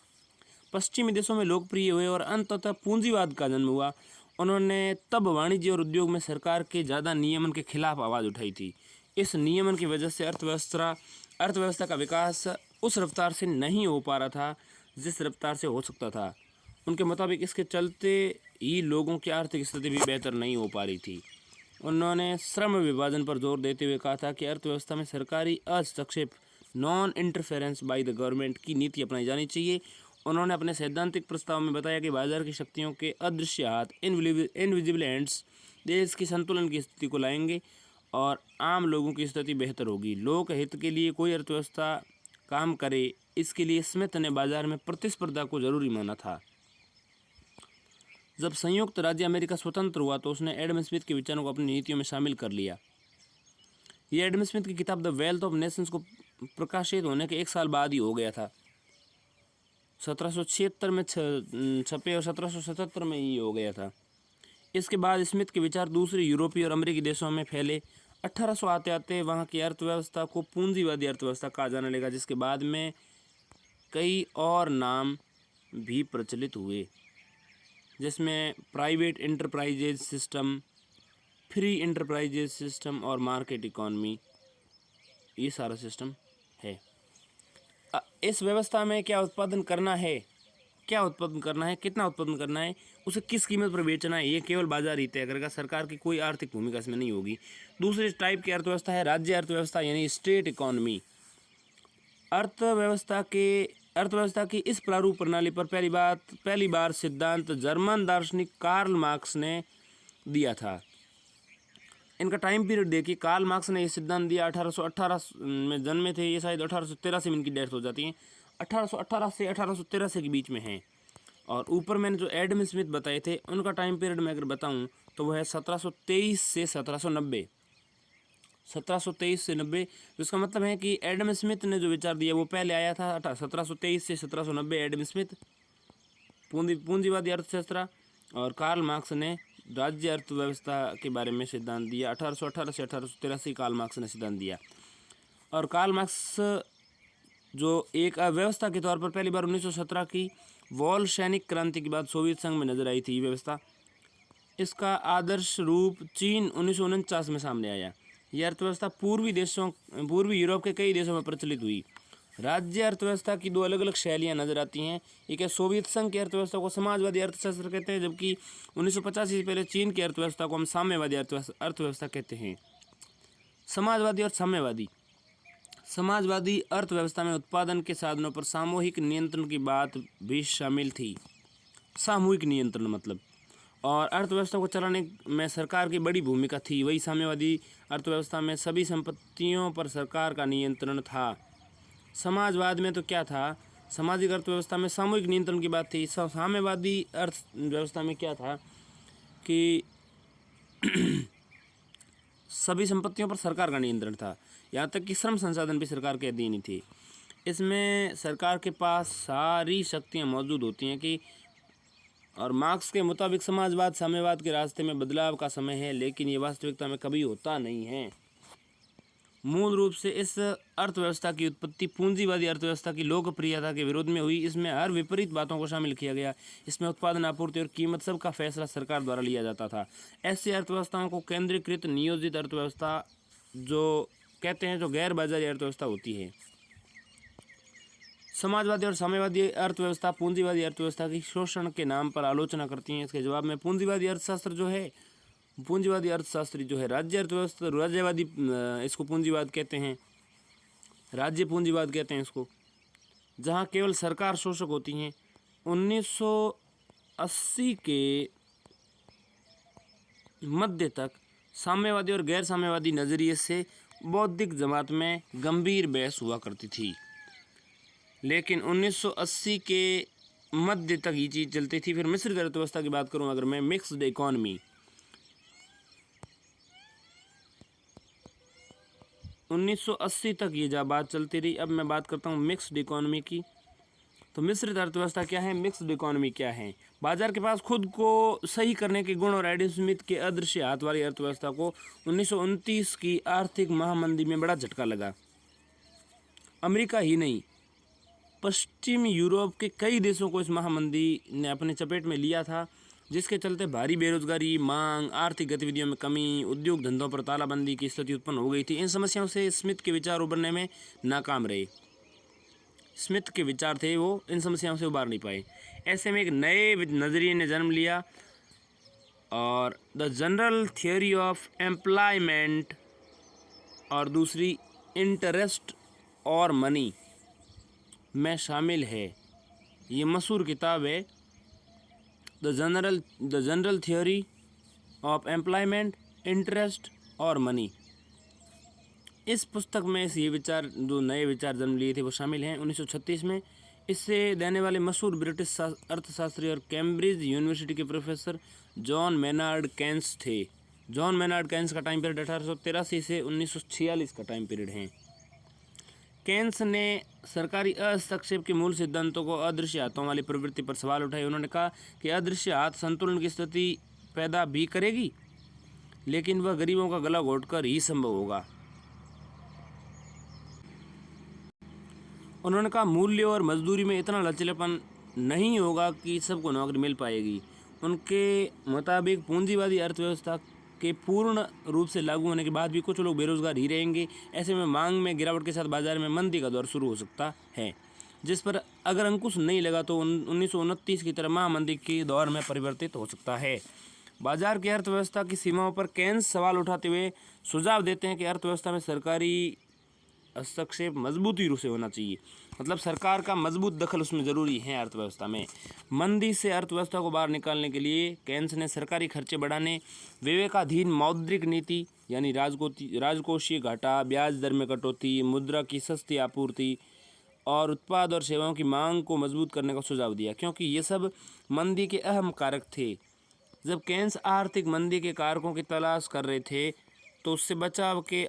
पश्चिमी देशों में लोकप्रिय हुए और अंततः पूंजीवाद का जन्म हुआ। उन्होंने तब वाणिज्य और उद्योग में सरकार के ज़्यादा नियमन के खिलाफ आवाज़ उठाई थी। इस नियमन की वजह से अर्थव्यवस्था का विकास उस रफ्तार से नहीं हो पा रहा था जिस रफ्तार से हो सकता था। उनके मुताबिक इसके चलते ही लोगों की आर्थिक स्थिति भी बेहतर नहीं हो पा रही थी। उन्होंने श्रम विभाजन पर जोर देते हुए कहा था कि अर्थव्यवस्था में सरकारी हस्तक्षेप non interference by the government की नीति अपनाई जानी चाहिए। उन्होंने अपने सैद्धांतिक प्रस्ताव में बताया कि बाजार की शक्तियों के अदृश्य हाथ इनविजिबल हैंड्स देश की संतुलन की स्थिति को लाएंगे और आम लोगों की स्थिति बेहतर होगी। लोक हित के लिए कोई अर्थव्यवस्था काम करे, इसके लिए स्मिथ ने बाजार में प्रतिस्पर्धा को जरूरी माना था। जब संयुक्त राज्य अमेरिका स्वतंत्र हुआ तो उसने एडम स्मिथ के विचारों को अपनी नीतियों में शामिल कर लिया। यह एडम स्मिथ की किताब द वेल्थ ऑफ नेशंस को प्रकाशित होने के 1 साल बाद ही हो गया था। 1776 में छपे और 1777 में ही हो गया था। इसके बाद स्मिथ के विचार दूसरे यूरोपीय और अमेरिकी देशों में फैले। 1800 आते आते वहाँ की अर्थव्यवस्था को पूंजीवादी अर्थव्यवस्था कहा जाने लगा, जिसके बाद में कई और नाम भी प्रचलित हुए, जिसमें private enterprises system, free enterprises system और मार्केट इकॉनमी, ये सारा सिस्टम है। इस व्यवस्था में क्या उत्पादन करना है, कितना उत्पादन करना है, उसे किस कीमत पर बेचना है, ये केवल बाजार ही तय करेगा। सरकार की कोई आर्थिक भूमिका इसमें नहीं होगी। दूसरे टाइप की अर्थव्यवस्था है राज्य अर्थव्यवस्था, यानी स्टेट इकोनॉमी। अर्थव्यवस्था की इस प्रारूप प्रणाली पर पहली बार सिद्धांत जर्मन दार्शनिक कार्ल मार्क्स ने दिया था। इनका टाइम पीरियड देखिए, कार्ल मार्क्स ने ये सिद्धांत दिया 1818 में जन्मे थे ये, शायद 1813 में इनकी डेथ हो जाती है। 1818 से 1813 के बीच में हैं। और ऊपर मैंने जो एडम स्मिथ बताए थे उनका टाइम पीरियड मैं अगर बताऊं तो वो है 1723 से 1790। 1723 से 90, तो इसका मतलब है कि एडम स्मिथ ने जो विचार दिया वो पहले आया था 1723 से 1790। एडम स्मिथ पूंजीवादी अर्थशास्त्र, और कार्ल मार्क्स ने राज्य अर्थव्यवस्था के बारे में सिद्धांत दिया। 1818 से 1883 कार्ल मार्क्स ने सिद्धांत दिया। और कार्ल मार्क्स जो एक व्यवस्था के तौर पर पहली बार 1917 की वॉलशेनिक क्रांति के बाद सोवियत संघ में नजर आई थी ये व्यवस्था। इसका आदर्श रूप चीन 1949 में सामने आया। यह अर्थव्यवस्था पूर्वी यूरोप के कई देशों में प्रचलित हुई। राज्य अर्थव्यवस्था की दो अलग अलग शैलियाँ नजर आती हैं। एक है सोवियत संघ की अर्थव्यवस्था को समाजवादी अर्थशास्त्र कहते हैं, जबकि 1950 से पहले चीन की अर्थव्यवस्था को हम साम्यवादी अर्थव्यवस्था कहते हैं। समाजवादी और साम्यवादी। समाजवादी अर्थव्यवस्था में उत्पादन के साधनों पर सामूहिक नियंत्रण की बात भी शामिल थी। सामूहिक नियंत्रण मतलब, और अर्थव्यवस्था को चलाने में सरकार की बड़ी भूमिका थी। वही साम्यवादी अर्थव्यवस्था में सभी संपत्तियों पर सरकार का नियंत्रण था। समाजवाद में तो क्या था, सामाजिक अर्थव्यवस्था में सामूहिक नियंत्रण की बात थी। साम्यवादी अर्थव्यवस्था में क्या था कि सभी संपत्तियों पर सरकार का नियंत्रण था, यहाँ तक कि श्रम संसाधन भी सरकार के अधीन ही थे। इसमें सरकार के पास सारी शक्तियाँ मौजूद होती हैं कि, और मार्क्स के मुताबिक समाजवाद साम्यवाद के रास्ते में बदलाव का समय है, लेकिन ये वास्तविकता में कभी होता नहीं है। मूल रूप से इस अर्थव्यवस्था की उत्पत्ति पूंजीवादी अर्थव्यवस्था की लोकप्रियता के विरोध में हुई। इसमें हर विपरीत बातों को शामिल किया गया। इसमें उत्पादन, आपूर्ति और कीमत सब का फैसला सरकार द्वारा लिया जाता था। ऐसी अर्थव्यवस्थाओं को केंद्रीकृत नियोजित अर्थव्यवस्था जो कहते हैं, जो गैर बाजारी अर्थव्यवस्था होती है। समाजवादी और साम्यवादी अर्थव्यवस्था पूंजीवादी अर्थव्यवस्था की शोषण के नाम पर आलोचना करती हैं। इसके जवाब में पूंजीवादी अर्थशास्त्री जो है राज्य अर्थव्यवस्था, राज्यवादी, इसको पूंजीवाद कहते हैं, राज्य पूंजीवाद कहते हैं इसको, जहां केवल सरकार शोषक होती हैं। 1980 के मध्य तक साम्यवादी और गैर साम्यवादी नज़रिए से बौद्धिक जमात में गंभीर बहस हुआ करती थी, लेकिन 1980 के मध्य तक ये चीज़ चलती थी। फिर मिश्रित अर्थव्यवस्था की बात करूं अगर मैं, मिक्स्ड इकॉनमी, 1980 तक ये बात चलती रही। अब मैं बात करता हूँ मिक्स्ड इकॉनमी की। तो मिश्रित अर्थव्यवस्था क्या है, मिक्स्ड इकॉनमी क्या है। बाजार के पास खुद को सही करने के गुण और एडम स्मिथ के अदृश्य हाथ वाली अर्थव्यवस्था को 1929 की आर्थिक महामंदी में बड़ा झटका लगा। अमेरिका ही नहीं, पश्चिमी यूरोप के कई देशों को इस महामंदी ने अपने चपेट में लिया था, जिसके चलते भारी बेरोजगारी, मांग, आर्थिक गतिविधियों में कमी, उद्योग धंधों पर तालाबंदी की स्थिति उत्पन्न हो गई थी। इन समस्याओं से स्मिथ के विचार उभरने में नाकाम रहे। स्मिथ के विचार थे वो इन समस्याओं से उबार नहीं पाए। ऐसे में एक नए नज़रिए ने जन्म लिया, और the general theory of employment और दूसरी इंटरेस्ट और मनी में शामिल है। ये मशहूर किताब है, the general theory of employment, interest और मनी। इस पुस्तक में ये विचार, जो नए विचार जन्म लिए थे, वो शामिल हैं। 1936 में इससे देने वाले मशहूर ब्रिटिश अर्थशास्त्री और कैम्ब्रिज यूनिवर्सिटी के प्रोफेसर जॉन मेनार्ड केन्स थे। जॉन मेनार्ड केन्स का टाइम पीरियड 1883 से 1946 का टाइम पीरियड है। केन्स ने सरकारी हस्तक्षेप के मूल सिद्धांतों को अदृश्य हाथों वाली प्रवृत्ति पर सवाल उठाए। उन्होंने कहा कि अदृश्य हाथ संतुलन की स्थिति पैदा भी करेगी, लेकिन वह गरीबों का गला घोटकर ही संभव होगा। उन्होंने कहा मूल्य और मजदूरी में इतना लचीलापन नहीं होगा कि सबको नौकरी मिल पाएगी। उनके मुताबिक पूंजीवादी अर्थव्यवस्था के पूर्ण रूप से लागू होने के बाद भी कुछ लोग बेरोजगार ही रहेंगे। ऐसे में मांग में गिरावट के साथ बाजार में मंदी का दौर शुरू हो सकता है, जिस पर अगर अंकुश नहीं लगा तो 1929 की तरह महामंदी के दौर में परिवर्तित हो सकता है। बाजार की अर्थव्यवस्था की सीमाओं पर केन्स सवाल उठाते हुए सुझाव देते हैं कि अर्थव्यवस्था में सरकारी हस्तक्षेप मजबूती रूप से होना चाहिए। मतलब सरकार का मजबूत दखल उसमें ज़रूरी है अर्थव्यवस्था में। मंदी से अर्थव्यवस्था को बाहर निकालने के लिए केन्स ने सरकारी खर्चे बढ़ाने, विवेकाधीन मौद्रिक नीति यानी राजकोषीय घाटा, ब्याज दर में कटौती, मुद्रा की सस्ती आपूर्ति और उत्पाद और सेवाओं की मांग को मजबूत करने का सुझाव दिया, क्योंकि ये सब मंदी के अहम कारक थे। जब केन्स आर्थिक मंदी के कारकों की तलाश कर रहे थे तो उससे बचाव के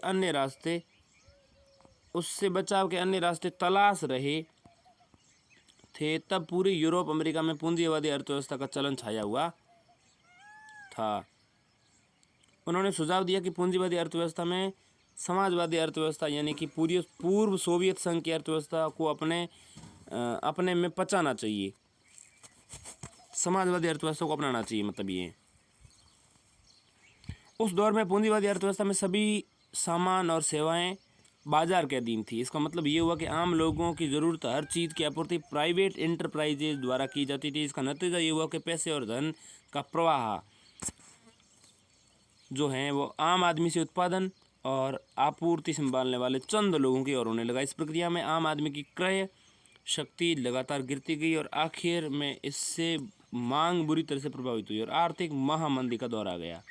अन्य रास्ते तलाश रहे थे, तब पूरे यूरोप अमेरिका में पूंजीवादी अर्थव्यवस्था का चलन छाया हुआ था। उन्होंने सुझाव दिया कि पूंजीवादी अर्थव्यवस्था में समाजवादी अर्थव्यवस्था यानी कि पूर्व सोवियत संघ की अर्थव्यवस्था को अपने में पचाना चाहिए, समाजवादी अर्थव्यवस्था को अपनाना चाहिए। मतलब ये उस दौर में पूंजीवादी अर्थव्यवस्था में सभी सामान और सेवाएं बाजार के अधीन थी। इसका मतलब ये हुआ कि आम लोगों की ज़रूरत हर चीज़ की आपूर्ति प्राइवेट एंटरप्राइजेज द्वारा की जाती थी। इसका नतीजा ये हुआ कि पैसे और धन का प्रवाह जो है वो आम आदमी से उत्पादन और आपूर्ति संभालने वाले चंद लोगों की ओर होने लगा। इस प्रक्रिया में आम आदमी की क्रय शक्ति लगातार गिरती गई और आखिर में इससे मांग बुरी तरह से प्रभावित हुई और आर्थिक महामंदी का दौर आ गया।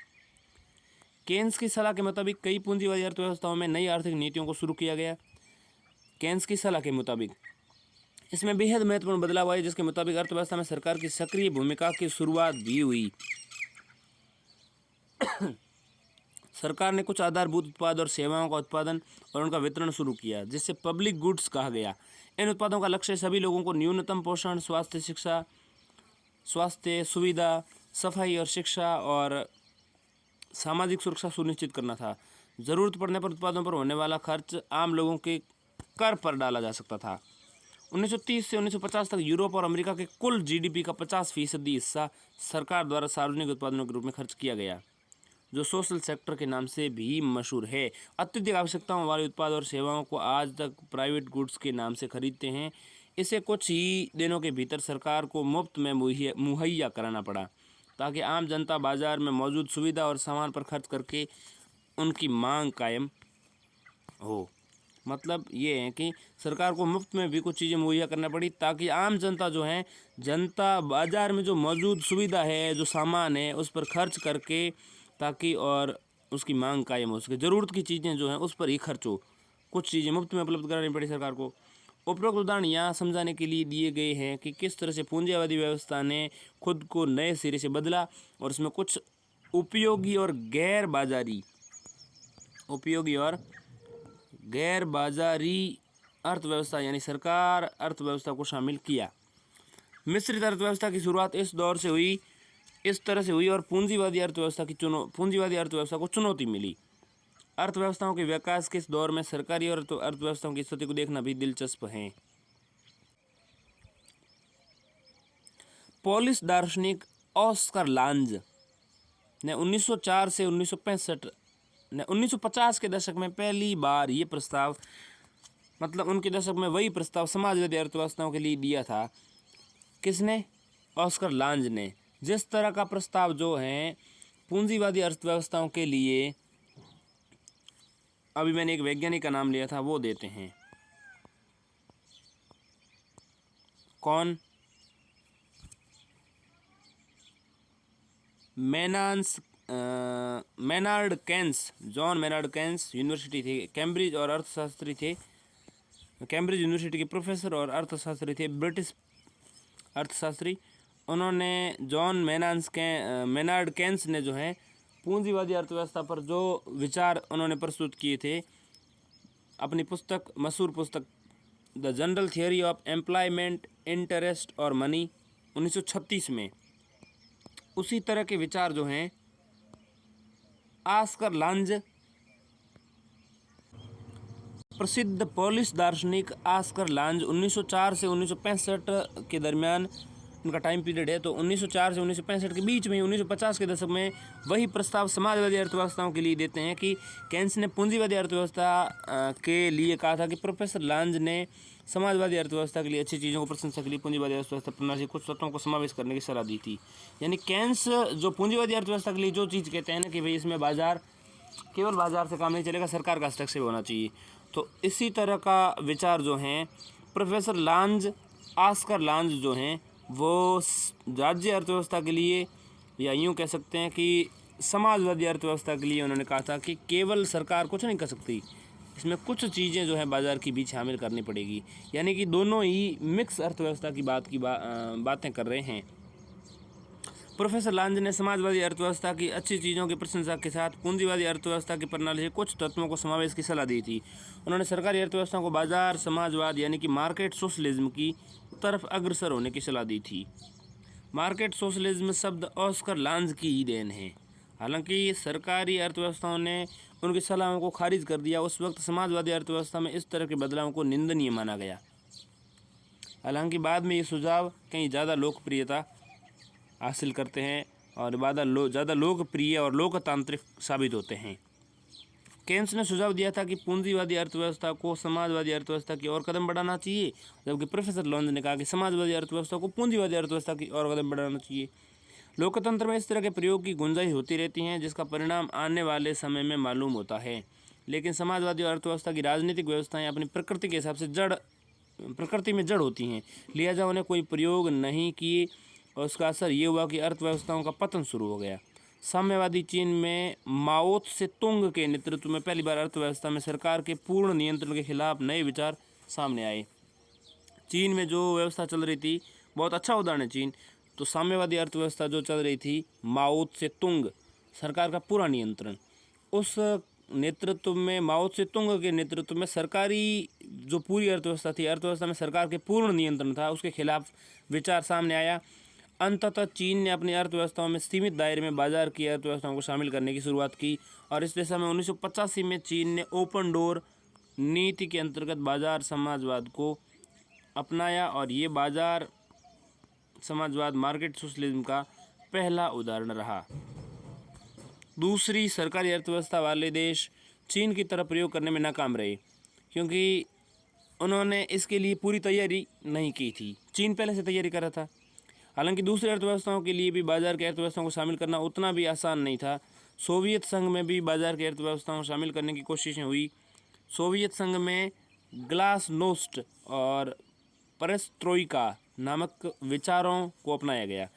केन्स की सलाह के मुताबिक कई पूंजीवादी अर्थव्यवस्थाओं में नई आर्थिक नीतियों को शुरू किया गया। केन्स की सलाह के मुताबिक इसमें बेहद महत्वपूर्ण बदलाव आए, जिसके मुताबिक अर्थव्यवस्था में सरकार की सक्रिय भूमिका की शुरुआत भी हुई। सरकार ने कुछ आधारभूत उत्पाद और सेवाओं का उत्पादन और उनका वितरण शुरू किया, जिससे पब्लिक गुड्स कहा गया। इन उत्पादों का लक्ष्य सभी लोगों को न्यूनतम पोषण, स्वास्थ्य सुविधा, सफाई और शिक्षा और सामाजिक सुरक्षा सुनिश्चित करना था। ज़रूरत पड़ने पर उत्पादों पर होने वाला खर्च आम लोगों के कर पर डाला जा सकता था। 1930 से 1950 तक यूरोप और अमेरिका के कुल जीडीपी का 50% हिस्सा सरकार द्वारा सार्वजनिक उत्पादनों के रूप में खर्च किया गया, जो सोशल सेक्टर के नाम से भी मशहूर है। अत्यधिक आवश्यकताओं वाले उत्पाद और सेवाओं को आज तक प्राइवेट गुड्स के नाम से खरीदते हैं। इसे कुछ ही दिनों के भीतर सरकार को मुफ्त में मुहैया कराना पड़ा, ताकि आम जनता बाजार में मौजूद सुविधा और सामान पर खर्च करके उनकी मांग कायम हो। मतलब ये है कि सरकार को मुफ्त में भी कुछ चीज़ें मुहैया करना पड़ी, ताकि आम जनता जो है, जनता बाजार में जो मौजूद सुविधा है, जो सामान है, उस पर खर्च करके ताकि और उसकी मांग कायम हो सके। ज़रूरत की चीज़ें जो हैं उस पर ही खर्च हो, कुछ चीज़ें मुफ्त में उपलब्ध करानी पड़ी सरकार को। उपरोक्त उदाहरण यहाँ समझाने के लिए दिए गए हैं कि किस तरह से पूंजीवादी व्यवस्था ने खुद को नए सिरे से बदला और इसमें कुछ उपयोगी और गैर बाजारी अर्थव्यवस्था यानी सरकार अर्थव्यवस्था को शामिल किया। मिश्रित अर्थव्यवस्था की शुरुआत इस तरह से हुई और पूंजीवादी अर्थव्यवस्था को चुनौती मिली। अर्थव्यवस्थाओं के विकास के इस दौर में सरकारी और अर्थव्यवस्थाओं की स्थिति को देखना भी दिलचस्प है। पोलिश दार्शनिक ऑस्कर लांज ने 1904 से 1950 के दशक में पहली बार ये प्रस्ताव, मतलब उनके दशक में वही प्रस्ताव समाजवादी अर्थव्यवस्थाओं के लिए दिया था। किसने? ऑस्कर लांज ने। जिस तरह का प्रस्ताव जो है पूंजीवादी अर्थव्यवस्थाओं के लिए, अभी मैंने एक वैज्ञानिक का नाम लिया था, वो देते हैं। कौन? Maynard Keynes, John Maynard Keynes university थे कैम्ब्रिज और अर्थशास्त्री थे, कैम्ब्रिज यूनिवर्सिटी के प्रोफेसर और अर्थशास्त्री थे, ब्रिटिश अर्थशास्त्री। उन्होंने मेनार्ड केन्स ने जो है पूंजीवादी अर्थव्यवस्था पर जो विचार उन्होंने प्रस्तुत किए थे अपनी मशहूर पुस्तक the general theory of employment, interest और मनी 1936 में, उसी तरह के विचार जो हैं ऑस्कर लांज प्रसिद्ध पोलिश दार्शनिक ऑस्कर लांज 1904 से 1965 के दरमियान उनका टाइम पीरियड है। तो 1904 से 1965 के बीच में 1950 के दशक में वही प्रस्ताव समाजवादी अर्थव्यवस्थाओं के लिए देते हैं कि केन्स ने पूंजीवादी अर्थव्यवस्था के लिए कहा था कि प्रोफेसर लांज ने समाजवादी अर्थव्यवस्था के लिए अच्छी चीज़ों को प्रशंसा के लिए पूंजीवादी अर्थव्यवस्था प्रणाली से कुछ तत्वों को समावेश करने की सलाह दी थी। यानी केन्स जो पूंजीवादी अर्थव्यवस्था के लिए जो चीज़ कहते हैं ना कि भाई इसमें बाजार, केवल बाजार से काम नहीं चलेगा, सरकार का हस्तक्षेप होना चाहिए। तो इसी तरह का विचार जो हैं प्रोफेसर लांज, ऑस्कर लांज जो हैं वो राज्य अर्थव्यवस्था के लिए, या यूँ कह सकते हैं कि समाजवादी अर्थव्यवस्था के लिए उन्होंने कहा था कि केवल सरकार कुछ नहीं कर सकती, इसमें कुछ चीज़ें जो है बाज़ार की भी शामिल करनी पड़ेगी। यानी कि दोनों ही मिक्स अर्थव्यवस्था की बातें कर रहे हैं। प्रोफेसर लांज ने समाजवादी अर्थव्यवस्था की अच्छी चीज़ों की प्रशंसा के साथ पूंजीवादी अर्थव्यवस्था की प्रणाली से कुछ तत्वों को समावेश की सलाह दी थी। उन्होंने सरकारी अर्थव्यवस्थाओं को बाजार समाजवाद यानी कि मार्केट सोशलिज्म की तरफ अग्रसर होने की सलाह दी थी। मार्केट सोशलिज्म शब्द ऑस्कर लांज की ही देन है। हालांकि सरकारी अर्थव्यवस्थाओं ने उनकी सलाहों को खारिज कर दिया। उस वक्त समाजवादी अर्थव्यवस्था में इस तरह के बदलावों को निंदनीय माना गया। हालांकि बाद में ये सुझाव कहीं ज़्यादा लोकप्रियता हासिल करते हैं और ज़्यादा लोकप्रिय और लोकतांत्रिक साबित होते हैं। केन्स ने सुझाव दिया था कि पूंजीवादी अर्थव्यवस्था को समाजवादी अर्थव्यवस्था की ओर कदम बढ़ाना चाहिए, जबकि प्रोफेसर लांज ने कहा कि समाजवादी अर्थव्यवस्था को पूंजीवादी अर्थव्यवस्था की ओर कदम बढ़ाना चाहिए। लोकतंत्र में इस तरह के प्रयोग की गुंजाइश होती रहती हैं जिसका परिणाम आने वाले समय में मालूम होता है, लेकिन समाजवादी अर्थव्यवस्था की राजनीतिक व्यवस्थाएं अपनी प्रकृति के हिसाब से प्रकृति में जड़ होती हैं, लिहाजा उन्हें कोई प्रयोग नहीं किए और उसका असर ये हुआ कि अर्थव्यवस्थाओं का पतन शुरू हो गया। साम्यवादी चीन में माओ त्से तुंग के नेतृत्व में पहली बार अर्थव्यवस्था में सरकार के पूर्ण नियंत्रण के खिलाफ नए विचार सामने आए। चीन में जो व्यवस्था चल रही थी, बहुत अच्छा उदाहरण है चीन, तो साम्यवादी अर्थव्यवस्था जो चल रही थी, माओ त्से तुंग, सरकार का पूरा नियंत्रण, उस नेतृत्व में, माओ त्से तुंग के नेतृत्व में सरकारी जो पूरी अर्थव्यवस्था थी, अर्थव्यवस्था में सरकार के पूर्ण नियंत्रण था, उसके खिलाफ विचार सामने आया। अंततः चीन ने अपनी अर्थव्यवस्थाओं में सीमित दायरे में बाजार की अर्थव्यवस्थाओं को शामिल करने की शुरुआत की और इस दिशा में 1985 में चीन ने ओपन डोर नीति के अंतर्गत बाजार समाजवाद को अपनाया और ये बाजार समाजवाद मार्केट सोशलिज्म का पहला उदाहरण रहा। दूसरी सरकारी अर्थव्यवस्था वाले देश चीन की तरह प्रयोग करने में नाकाम रहे क्योंकि उन्होंने इसके लिए पूरी तैयारी नहीं की थी। चीन पहले से तैयारी कर रहा था। हालांकि दूसरी अर्थव्यवस्थाओं के लिए भी बाजार की अर्थव्यवस्थाओं को शामिल करना उतना भी आसान नहीं था। सोवियत संघ में भी बाजार की अर्थव्यवस्थाओं को शामिल करने की कोशिशें हुई। सोवियत संघ में ग्लासनोस्ट और पेरेस्ट्रोइका नामक विचारों को अपनाया गया।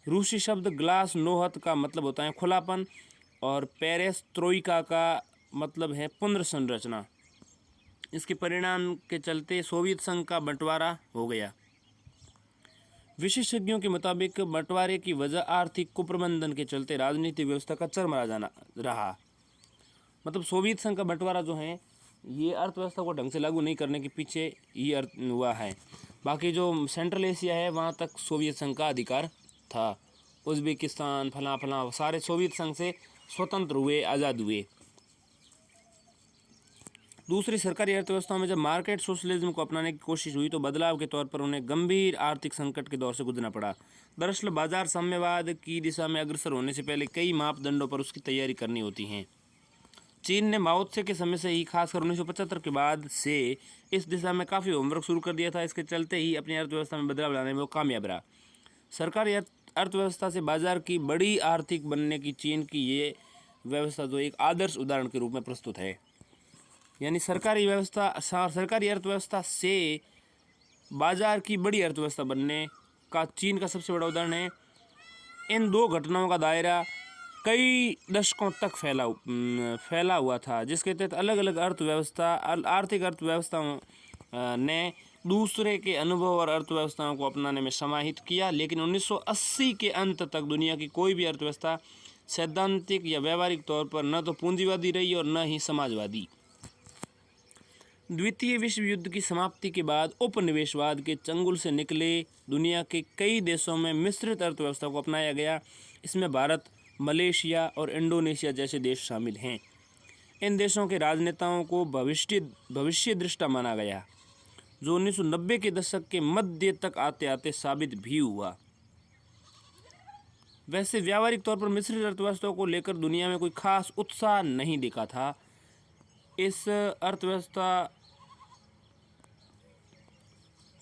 रूसी शब्द ग्लासनोहत का मतलब होता है खुलापन और पेरेस्ट्रोइका का मतलब है पुनर्संरचना। इसके परिणाम के चलते सोवियत संघ का बंटवारा हो गया। विशेषज्ञों के मुताबिक बंटवारे की वजह आर्थिक कुप्रबंधन के चलते राजनीतिक व्यवस्था का चरमरा जाना रहा। मतलब सोवियत संघ का बंटवारा जो है ये अर्थव्यवस्था को ढंग से लागू नहीं करने के पीछे ये अर्थ हुआ है। बाकी जो सेंट्रल एशिया है वहाँ तक सोवियत संघ का अधिकार था। उज़्बेकिस्तान फलां सारे सोवियत संघ से स्वतंत्र हुए, आज़ाद हुए। दूसरी सरकारी अर्थव्यवस्थाओं में जब मार्केट सोशलिज्म को अपनाने की कोशिश हुई तो बदलाव के तौर पर उन्हें गंभीर आर्थिक संकट के दौर से गुजरना पड़ा। दरअसल बाजार साम्यवाद की दिशा में अग्रसर होने से पहले कई मापदंडों पर उसकी तैयारी करनी होती है। चीन ने माओ त्से के समय से ही खासकर 1975 के बाद से इस दिशा में काफ़ी होमवर्क शुरू कर दिया था। इसके चलते ही अपनी अर्थव्यवस्था में बदलाव लाने में वो कामयाब रहा। सरकारी अर्थव्यवस्था से बाजार की बड़ी आर्थिक बनने की चीन की ये व्यवस्था जो एक आदर्श उदाहरण के रूप में प्रस्तुत है। यानी सरकारी अर्थव्यवस्था से बाजार की बड़ी अर्थव्यवस्था बनने का चीन का सबसे बड़ा उदाहरण है। इन दो घटनाओं का दायरा कई दशकों तक फैला हुआ था, जिसके तहत अलग अलग आर्थिक अर्थव्यवस्थाओं ने दूसरे के अनुभव और अर्थव्यवस्थाओं को अपनाने में समाहित किया। लेकिन 1980 के अंत तक दुनिया की कोई भी अर्थव्यवस्था सैद्धांतिक या व्यावहारिक तौर पर न तो पूंजीवादी रही और न ही समाजवादी। द्वितीय विश्व युद्ध की समाप्ति के बाद उपनिवेशवाद के चंगुल से निकले दुनिया के कई देशों में मिश्रित अर्थव्यवस्था को अपनाया गया। इसमें भारत, मलेशिया और इंडोनेशिया जैसे देश शामिल हैं। इन देशों के राजनेताओं को भविष्य दृष्टा माना गया, जो 1990 के दशक के मध्य तक आते आते साबित भी हुआ। वैसे व्यावहारिक तौर पर मिश्रित अर्थव्यवस्था को लेकर दुनिया में कोई खास उत्साह नहीं दिखा था। इस अर्थव्यवस्था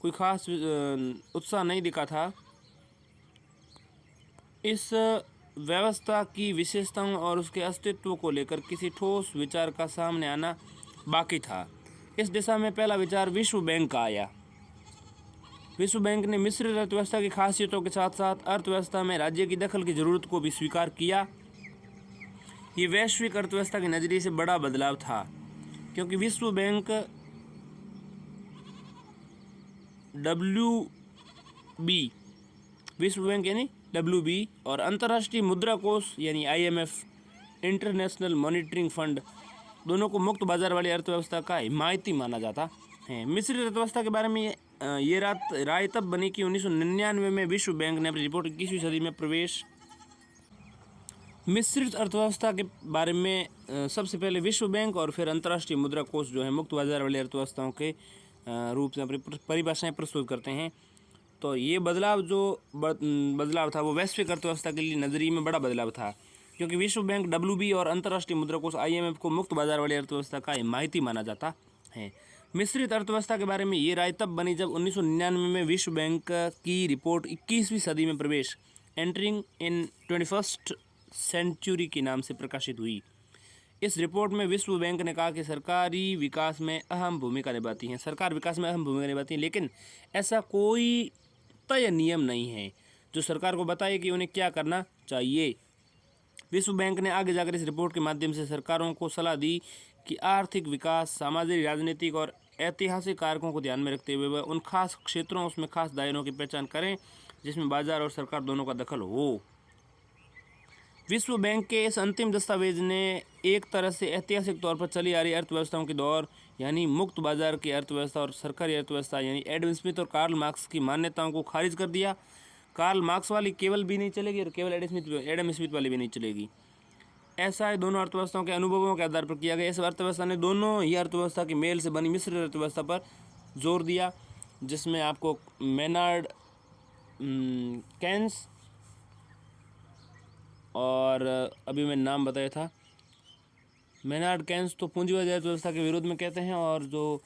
कोई खास उत्साह नहीं दिखा था। इस व्यवस्था की विशेषताओं और उसके अस्तित्व को लेकर किसी ठोस विचार का सामने आना बाकी था। इस दिशा में पहला विचार विश्व बैंक का आया। विश्व बैंक ने मिश्रित अर्थव्यवस्था की खासियतों के साथ साथ अर्थव्यवस्था में राज्य की दखल की जरूरत को भी स्वीकार किया। ये वैश्विक अर्थव्यवस्था के नज़रिए से बड़ा बदलाव था, क्योंकि विश्व बैंक यानी WB और अंतर्राष्ट्रीय मुद्रा कोष यानी IMF, इंटरनेशनल मॉनिटरिंग फंड, दोनों को मुक्त बाजार वाली अर्थव्यवस्था का हिमायती माना जाता है। मिश्रित अर्थव्यवस्था के बारे में ये राय तब बनी कि 1999 में विश्व बैंक ने अपनी रिपोर्ट 21वीं सदी में प्रवेश। मिश्रित अर्थव्यवस्था के बारे में सबसे पहले विश्व बैंक और फिर अंतर्राष्ट्रीय मुद्रा कोष जो है मुक्त बाजार वाली अर्थव्यवस्थाओं के रूप से अपनी परिभाषाएं प्रस्तुत करते हैं। तो ये बदलाव था वो वैश्विक अर्थव्यवस्था के लिए नज़रिए में बड़ा बदलाव था, क्योंकि विश्व बैंक WB और अंतर्राष्ट्रीय मुद्रा कोष IMF को मुक्त बाजार वाली अर्थव्यवस्था का हिमायती माना जाता है। मिश्रित अर्थव्यवस्था के बारे में ये राय तब बनी जब 1999 में विश्व बैंक की रिपोर्ट 21वीं सदी में प्रवेश, एंटरिंग इन 21st सेंचुरी के नाम से प्रकाशित हुई। इस रिपोर्ट में विश्व बैंक ने कहा कि सरकार विकास में अहम भूमिका निभाती है, लेकिन ऐसा कोई तय नियम नहीं है जो सरकार को बताए कि उन्हें क्या करना चाहिए। विश्व बैंक ने आगे जाकर इस रिपोर्ट के माध्यम से सरकारों को सलाह दी कि आर्थिक विकास, सामाजिक, राजनीतिक और ऐतिहासिक कारकों को ध्यान में रखते हुए वह उन खास क्षेत्रों, उसमें खास दायरों की पहचान करें जिसमें बाजार और सरकार दोनों का दखल हो। विश्व बैंक के इस अंतिम दस्तावेज ने एक तरह से ऐतिहासिक तौर पर चली आ रही अर्थव्यवस्थाओं के दौर यानी मुक्त बाजार की अर्थव्यवस्था और सरकारी अर्थव्यवस्था यानी एडम स्मिथ और कार्ल मार्क्स की मान्यताओं को खारिज कर दिया। कार्ल मार्क्स वाली केवल भी नहीं चलेगी और केवल एडम स्मिथ वाली भी नहीं चलेगी। ऐसा है दोनों अर्थव्यवस्थाओं के अनुभवों के आधार पर किया गया। इस अर्थव्यवस्था ने दोनों ही अर्थव्यवस्था के मेल से बनी मिश्रित अर्थव्यवस्था पर जोर दिया, जिसमें आपको मेनार्ड केन्स और अभी मैं नाम बताया था, मेनार्ड केन्स तो पूंजीवादी अर्थव्यवस्था के विरोध में कहते हैं, और जो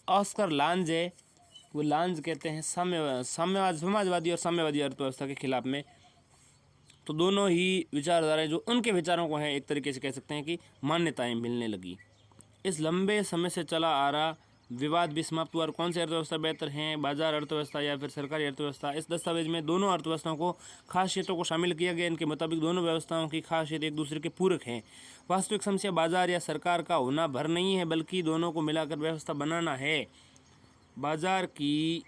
ऑस्कर लांज है वो लांज कहते हैं समाजवादी और साम्यवादी अर्थव्यवस्था के खिलाफ में। तो दोनों ही विचारधाराएं जो उनके विचारों को हैं एक तरीके से कह सकते हैं कि मान्यताएं मिलने लगी। इस लंबे समय से चला आ रहा विवाद भी समाप्त हुआ और कौन सी अर्थव्यवस्था बेहतर हैं, बाजार अर्थव्यवस्था या फिर सरकारी अर्थव्यवस्था। इस दस्तावेज में दोनों अर्थव्यवस्थाओं को खासियतों को शामिल किया गया। इनके मुताबिक दोनों व्यवस्थाओं की खासियत एक दूसरे के पूरक हैं। वास्तविक समस्या बाजार या सरकार का होना भर नहीं है, बल्कि दोनों को मिलाकर व्यवस्था बनाना है। बाजार की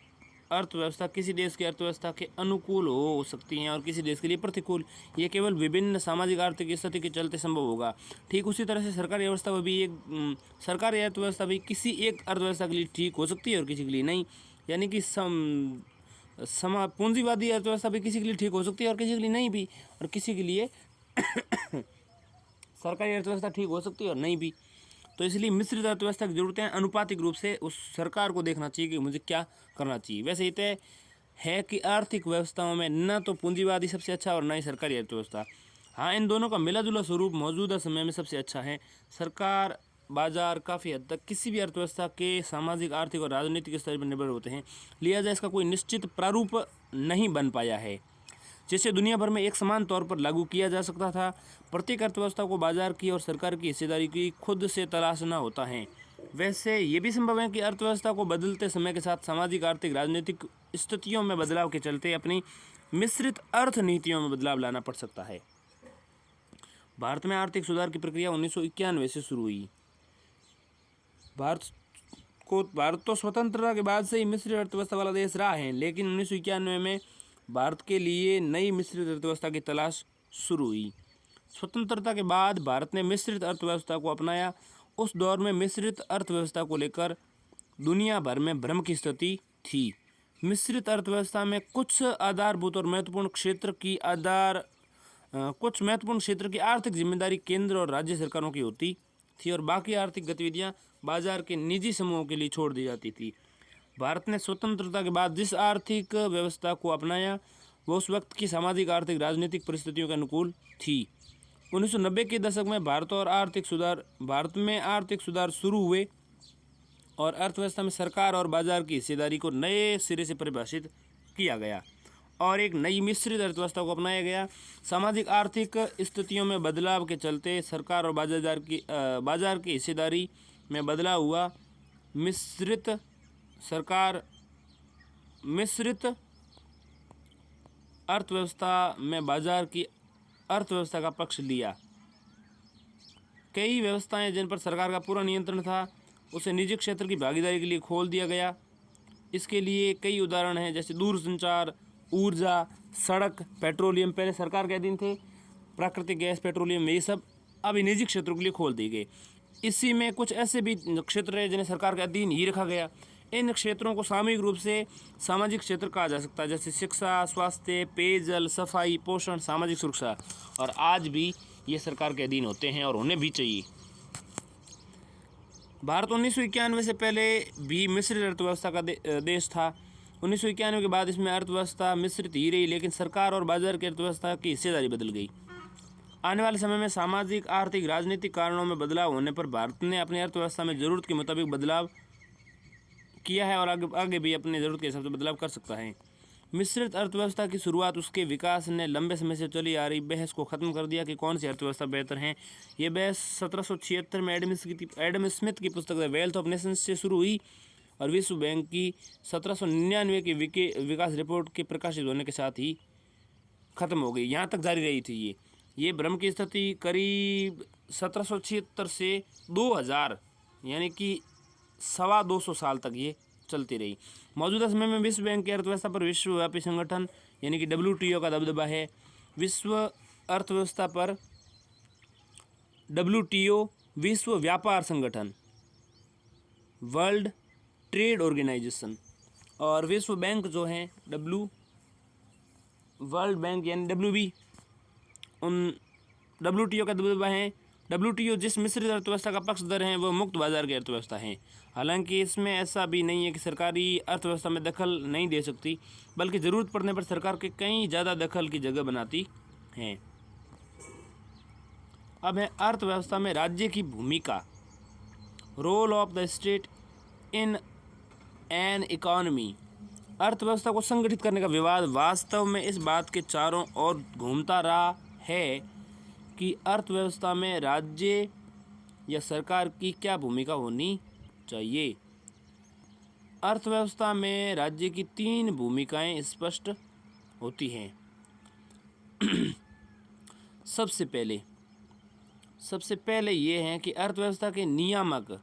अर्थव्यवस्था किसी देश की अर्थव्यवस्था के अनुकूल हो सकती हैं और किसी देश के लिए प्रतिकूल। ये केवल विभिन्न सामाजिक आर्थिक स्थिति के चलते संभव होगा। ठीक उसी तरह से सरकारी अर्थव्यवस्था भी किसी एक अर्थव्यवस्था के लिए ठीक हो सकती है और किसी के लिए नहीं। यानी कि पूंजीवादी अर्थव्यवस्था भी किसी के लिए ठीक हो सकती है और किसी के लिए नहीं भी, और किसी के लिए सरकारी अर्थव्यवस्था ठीक हो सकती है और नहीं भी। तो इसलिए मिश्रित अर्थव्यवस्था की जरूरतें अनुपातिक रूप से उस सरकार को देखना चाहिए कि मुझे क्या करना चाहिए। वैसे ये तय है कि आर्थिक व्यवस्थाओं में न तो पूंजीवादी सबसे अच्छा और न ही सरकारी अर्थव्यवस्था। हाँ, इन दोनों का मिला जुला स्वरूप मौजूदा समय में सबसे अच्छा है। सरकार, बाजार काफ़ी हद तक किसी भी अर्थव्यवस्था के सामाजिक, आर्थिक और राजनीतिक स्तर पर निर्भर होते हैं, लिहाजा इसका कोई निश्चित प्रारूप नहीं बन पाया है जिसे दुनिया भर में एक समान तौर पर लागू किया जा सकता था। प्रत्येक अर्थव्यवस्था को बाजार की और सरकार की हिस्सेदारी की खुद से तलाशना होता है। वैसे ये भी संभव है कि अर्थव्यवस्था को बदलते समय के साथ सामाजिक, आर्थिक, राजनीतिक स्थितियों में बदलाव के चलते अपनी मिश्रित अर्थ नीतियों में बदलाव लाना पड़ सकता है। भारत में आर्थिक सुधार की प्रक्रिया 1991 से शुरू हुई। भारत तो स्वतंत्रता के बाद से ही मिश्रित अर्थव्यवस्था वाला देश रहा है, लेकिन 1991 में भारत के लिए नई मिश्रित अर्थव्यवस्था की तलाश शुरू हुई। स्वतंत्रता के बाद भारत ने मिश्रित अर्थव्यवस्था को अपनाया। उस दौर में मिश्रित अर्थव्यवस्था को लेकर दुनिया भर में भ्रम की स्थिति थी। मिश्रित अर्थव्यवस्था में कुछ आधारभूत और महत्वपूर्ण क्षेत्र की कुछ महत्वपूर्ण क्षेत्र की आर्थिक जिम्मेदारी केंद्र और राज्य सरकारों की होती थी और बाकी आर्थिक गतिविधियां बाजार के निजी समूहों के लिए छोड़ दी जाती थी। भारत ने स्वतंत्रता के बाद जिस आर्थिक व्यवस्था को अपनाया वो उस वक्त की सामाजिक, आर्थिक, राजनीतिक परिस्थितियों के अनुकूल थी। 1990 के दशक में भारत में आर्थिक सुधार शुरू हुए और अर्थव्यवस्था में सरकार और बाजार की हिस्सेदारी को नए सिरे से परिभाषित किया गया और एक नई मिश्रित अर्थव्यवस्था को अपनाया गया। सामाजिक आर्थिक स्थितियों में बदलाव के चलते सरकार और बाजार की हिस्सेदारी में बदलाव हुआ। मिश्रित अर्थव्यवस्था में बाजार की अर्थव्यवस्था का पक्ष लिया। कई व्यवस्थाएं जिन पर सरकार का पूरा नियंत्रण था उसे निजी क्षेत्र की भागीदारी के लिए खोल दिया गया। इसके लिए कई उदाहरण हैं, जैसे दूरसंचार, ऊर्जा, सड़क, पेट्रोलियम। पहले सरकार के अधीन थे, प्राकृतिक गैस, पेट्रोलियम, ये सब अभी निजी क्षेत्रों के लिए खोल दिए गए। इसी में कुछ ऐसे भी क्षेत्र हैं जिन्हें सरकार के अधीन ही रखा गया। इन क्षेत्रों को सामूहिक रूप से सामाजिक क्षेत्र कहा जा सकता है, जैसे शिक्षा, स्वास्थ्य, पेयजल, सफाई, पोषण, सामाजिक सुरक्षा। और आज भी ये सरकार के अधीन होते हैं और होने भी चाहिए। भारत 1991 से पहले भी मिश्रित अर्थव्यवस्था का देश था। 1991 के बाद इसमें अर्थव्यवस्था मिश्रित ही रही, लेकिन सरकार और बाजार की अर्थव्यवस्था की हिस्सेदारी बदल गई। आने वाले समय में सामाजिक, आर्थिक, राजनीतिक कारणों में बदलाव होने पर भारत ने अपनी अर्थव्यवस्था में ज़रूरत के मुताबिक बदलाव किया है और आगे भी अपनी ज़रूरत के हिसाब से बदलाव कर सकता है। मिश्रित अर्थव्यवस्था की शुरुआत उसके विकास ने लंबे समय से चली आ रही बहस को ख़त्म कर दिया कि कौन सी अर्थव्यवस्था बेहतर है। ये बहस 1776 में एडम स्मिथ की पुस्तक द वेल्थ ऑफ नेशंस से शुरू हुई और विश्व बैंक की 1799 की विकास रिपोर्ट के प्रकाशित होने के साथ ही ख़त्म हो गई। यहाँ तक जारी रही थी। ये भ्रम की स्थिति करीब 1776 से 2000 यानी कि 250 साल तक ये चलती रही। मौजूदा समय में विश्व बैंक की अर्थव्यवस्था पर विश्वव्यापी संगठन यानी कि WTO का दबदबा है। विश्व अर्थव्यवस्था पर WTO, विश्व व्यापार संगठन, वर्ल्ड ट्रेड ऑर्गेनाइजेशन, और विश्व बैंक जो है वर्ल्ड बैंक यानी WB, उन WTO का दबदबा है। WTO जिस मिश्रित अर्थव्यवस्था का पक्षधर हैं वो मुक्त बाजार की अर्थव्यवस्था है। हालांकि इसमें ऐसा भी नहीं है कि सरकारी अर्थव्यवस्था में दखल नहीं दे सकती, बल्कि ज़रूरत पड़ने पर सरकार के कई ज़्यादा दखल की जगह बनाती हैं। अब है अर्थव्यवस्था में राज्य की भूमिका, role of the state in an economy. अर्थव्यवस्था को संगठित करने का विवाद वास्तव में इस बात के चारों ओर घूमता रहा है कि अर्थव्यवस्था में राज्य या सरकार की क्या भूमिका होनी चाहिए। अर्थव्यवस्था में राज्य की 3 भूमिकाएं स्पष्ट होती हैं। सबसे पहले ये है कि अर्थव्यवस्था के नियामक